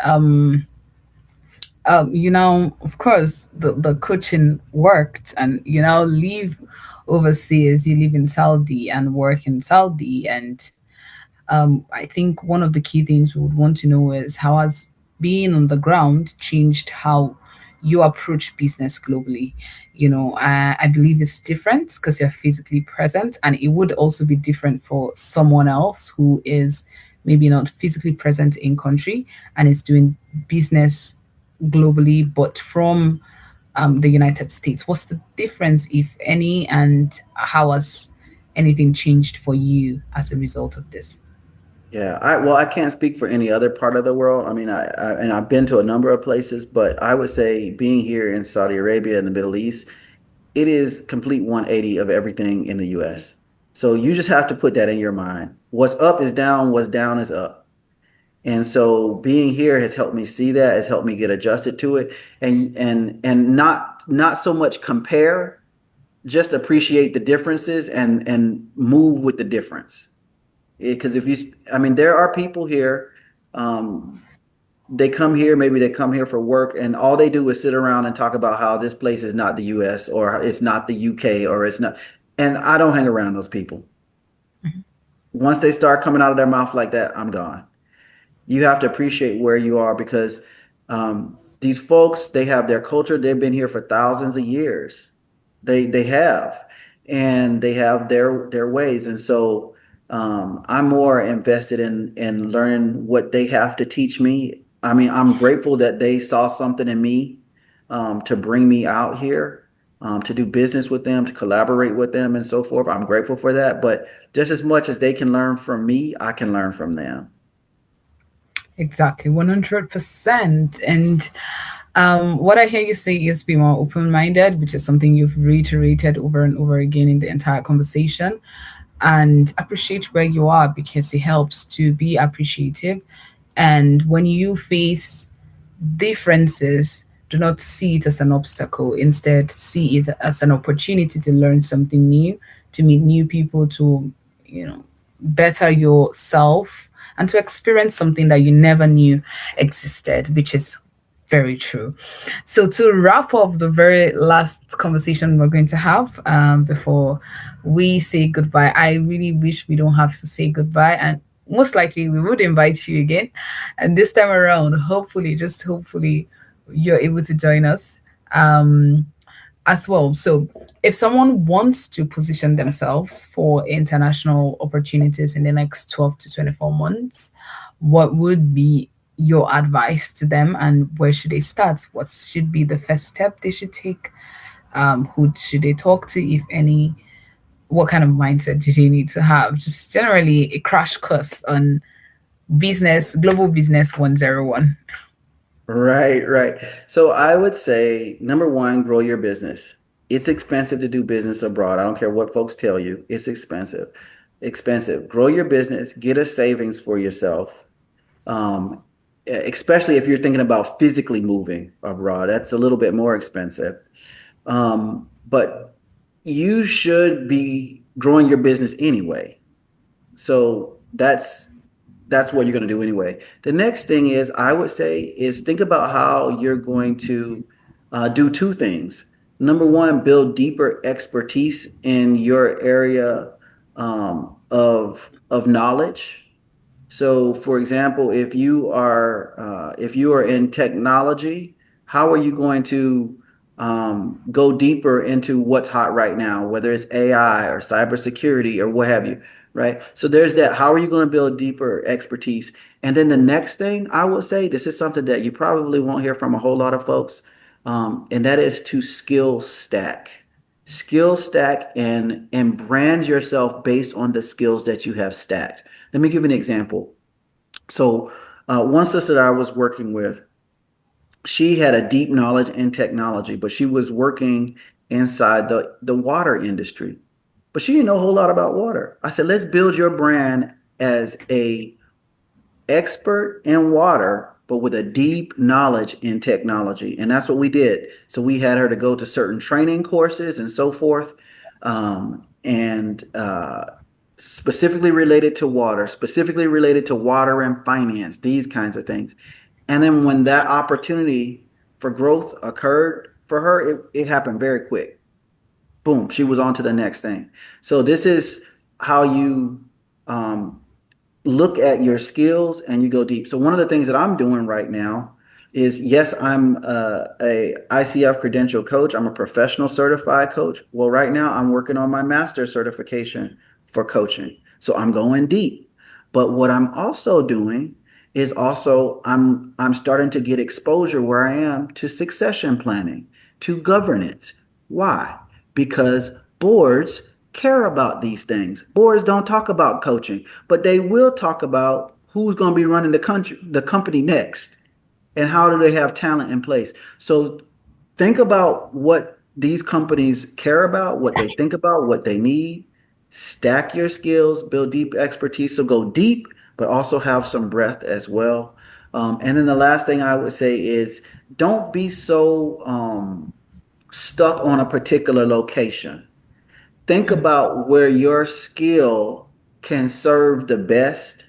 of course, the coaching worked, and live overseas. You live in Saudi and work in Saudi, and I think one of the key things we would want to know is how has being on the ground changed how you approach business globally. I believe it's different because you're physically present, and it would also be different for someone else who is maybe not physically present in country and is doing business globally, but from the United States. What's the difference, if any, and how has anything changed for you as a result of this? Yeah, I can't speak for any other part of the world. I mean, and I've been to a number of places, but I would say being here in Saudi Arabia and the Middle East, it is complete 180 of everything in the US. So you just have to put that in your mind. What's up is down, what's down is up. And so being here has helped me see that, has helped me get adjusted to it, and not so much compare, just appreciate the differences and move with the difference. Because I mean, there are people here, um, they come here, maybe they come here for work, and all they do is sit around and talk about how this place is not the US, or it's not the UK, or it's not. And I don't hang around those people. Once they start coming out of their mouth like that, I'm gone. You have to appreciate where you are, because these folks, they have their culture. They've been here for thousands of years. They have, and they have their ways. And so I'm more invested in learning what they have to teach me, I mean, I'm grateful that they saw something in me to bring me out here, to do business with them, to collaborate with them, and so forth. I'm grateful for that. But just as much as they can learn from me, I can learn from them. Exactly, 100%. And what I hear you say is be more open minded, which is something you've reiterated over and over again in the entire conversation. And appreciate where you are because it helps to be appreciative. And when you face differences, do not see it as an obstacle. Instead, see it as an opportunity to learn something new, to meet new people, to, you know, better yourself and to experience something that you never knew existed, which is very true. So, to wrap up the very last conversation we're going to have before we say goodbye, I really wish we don't have to say goodbye. And most likely, we would invite you again. And this time around, hopefully, just hopefully, you're able to join us as well. So, if someone wants to position themselves for international opportunities in the next 12 to 24 months, what would be your advice to them and where should they start? What should be the first step they should take? Who should they talk to, if any? What kind of mindset do they need to have? Just generally a crash course on business, global business 101. Right, right. So I would say number one, grow your business. It's expensive to do business abroad. I don't care what folks tell you. It's expensive. Expensive. Grow your business, get a savings for yourself. Especially if you're thinking about physically moving abroad. That's a little bit more expensive. But you should be growing your business anyway. So that's what you're going to do anyway. The next thing is, I would say, is think about how you're going to do two things. Number one, build deeper expertise in your area of knowledge. So, for example, if you are in technology, how are you going to go deeper into what's hot right now, whether it's AI or cybersecurity or what have you, right? So there's that. How are you going to build deeper expertise? And then the next thing I would say, this is something that you probably won't hear from a whole lot of folks, and that is to skill stack and brand yourself based on the skills that you have stacked. Let me give you an example. So, one sister that I was working with, she had a deep knowledge in technology, but she was working inside the water industry. But she didn't know a whole lot about water. I said, let's build your brand as a expert in water, but with a deep knowledge in technology. And that's what we did. So we had her to go to certain training courses and so forth, and specifically related to water, specifically related to water and finance, these kinds of things. And then when that opportunity for growth occurred for her, it happened very quick. Boom, she was on to the next thing. So this is how you um, look at your skills and you go deep. So one of the things that I'm doing right now is, yes, I'm a ICF credential coach. I'm a professional certified coach. Well, right now I'm working on my master certification for coaching. So I'm going deep. But what I'm also doing is also I'm starting to get exposure where I am to succession planning, to governance. Why? Because boards care about these things. Boards don't talk about coaching, but they will talk about who's going to be running the company next, and how do they have talent in place. So think about what these companies care about, what they think about, what they need. Stack your skills, build deep expertise. So go deep, but also have some breadth as well. And then the last thing I would say is, don't be so stuck on a particular location. Think about where your skill can serve the best,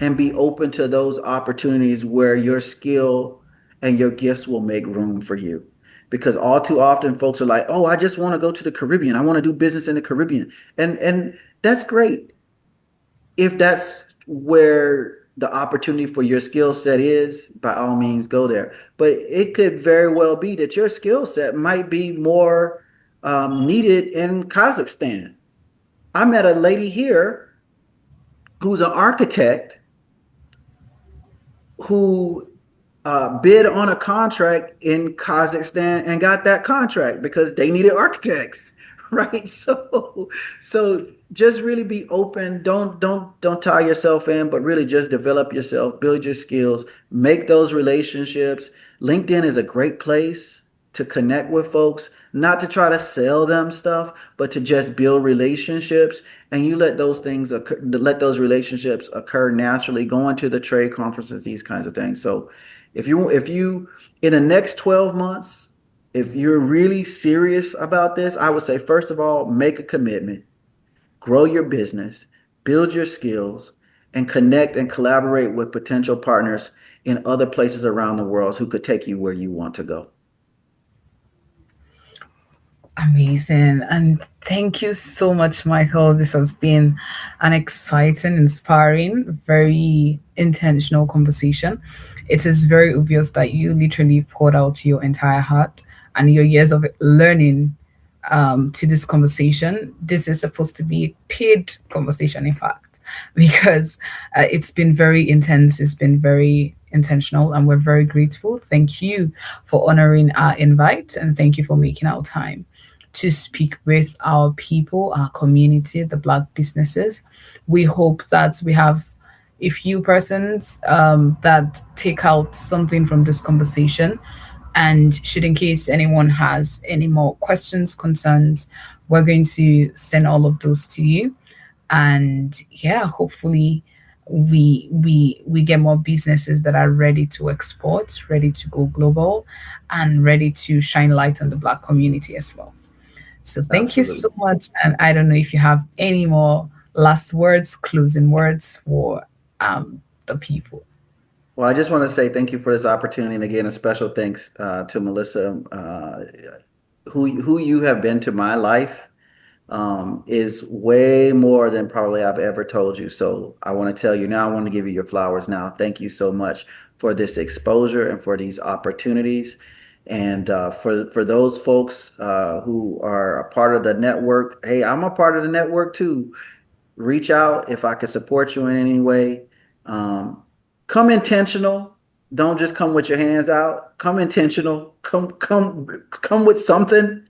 and be open to those opportunities where your skill and your gifts will make room for you. Because all too often folks are like, "Oh, I just want to go to the Caribbean. I want to do business in the Caribbean." And that's great if that's where the opportunity for your skill set is. By all means, go there. But it could very well be that your skill set might be more needed in Kazakhstan. I met a lady here who's an architect who bid on a contract in Kazakhstan and got that contract because they needed architects, right? So just really be open. Don't tie yourself in, but really just develop yourself, build your skills, make those relationships. LinkedIn is a great place to connect with folks, not to try to sell them stuff, but to just build relationships. And you let those things occur, let those relationships occur naturally, going to the trade conferences, these kinds of things. So if you in the next 12 months, if you're really serious about this, I would say, first of all, make a commitment, grow your business, build your skills, and connect and collaborate with potential partners in other places around the world who could take you where you want to go. Amazing. And thank you so much, Michael. This has been an exciting, inspiring, very intentional conversation. It is very obvious that you literally poured out your entire heart and your years of learning to this conversation. This is supposed to be a paid conversation, in fact, because it's been very intense, it's been very intentional, and we're very grateful. Thank you for honoring our invite, and thank you for making our time to speak with our people, our community, the Black businesses. We hope that we have a few persons that take out something from this conversation. And should in case anyone has any more questions, concerns, we're going to send all of those to you. And yeah, hopefully we get more businesses that are ready to export, ready to go global, and ready to shine light on the Black community as well. So thank you so Absolutely. much. And I don't know if you have any more last words, closing words for the people. Well, I just want to say thank you for this opportunity, and again, a special thanks to Melissa, who you have been to my life is way more than probably I've ever told you. So I want to tell you now, I want to give you your flowers now. Thank you so much for this exposure and for these opportunities. And for those folks who are a part of the network, hey, I'm a part of the network too. Reach out if I can support you in any way. Um, Come intentional. Don't just come with your hands out. Come intentional. Come with something,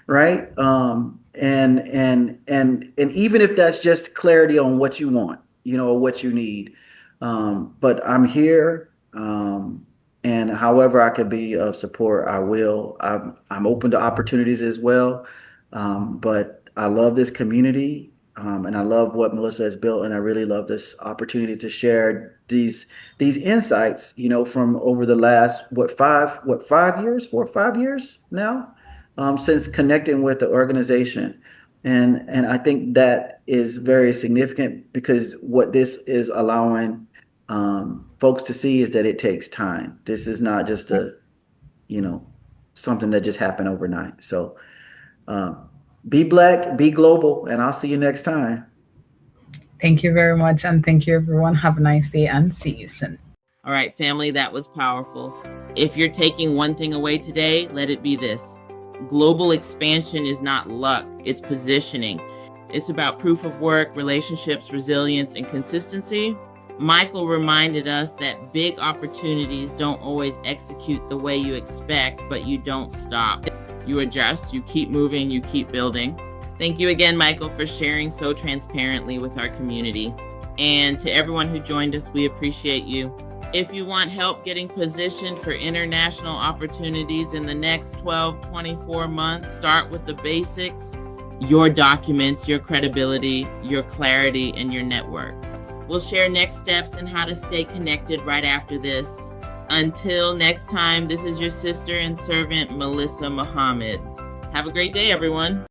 right? And even if that's just clarity on what you want, or what you need. But I'm here, and however I can be of support, I will. I'm open to opportunities as well. But I love this community, and I love what Melissa has built, and I really love this opportunity to share these insights, from over the last what 5 years, 4 or 5 years now, since connecting with the organization. And I think that is very significant because what this is allowing folks to see is that it takes time. This is not just you know, something that just happened overnight. So be Black, be global, and I'll see you next time. Thank you very much. And thank you, everyone. Have a nice day and see you soon. All right, family, that was powerful. If you're taking one thing away today, let it be this. Global expansion is not luck, it's positioning. It's about proof of work, relationships, resilience, and consistency. Michael reminded us that big opportunities don't always execute the way you expect, but you don't stop. You adjust, you keep moving, you keep building. Thank you again, Michael, for sharing so transparently with our community. And to everyone who joined us, we appreciate you. If you want help getting positioned for international opportunities in the next 12, 24 months, start with the basics: your documents, your credibility, your clarity, and your network. We'll share next steps and how to stay connected right after this. Until next time, this is your sister and servant, Melissa Muhammad. Have a great day, everyone.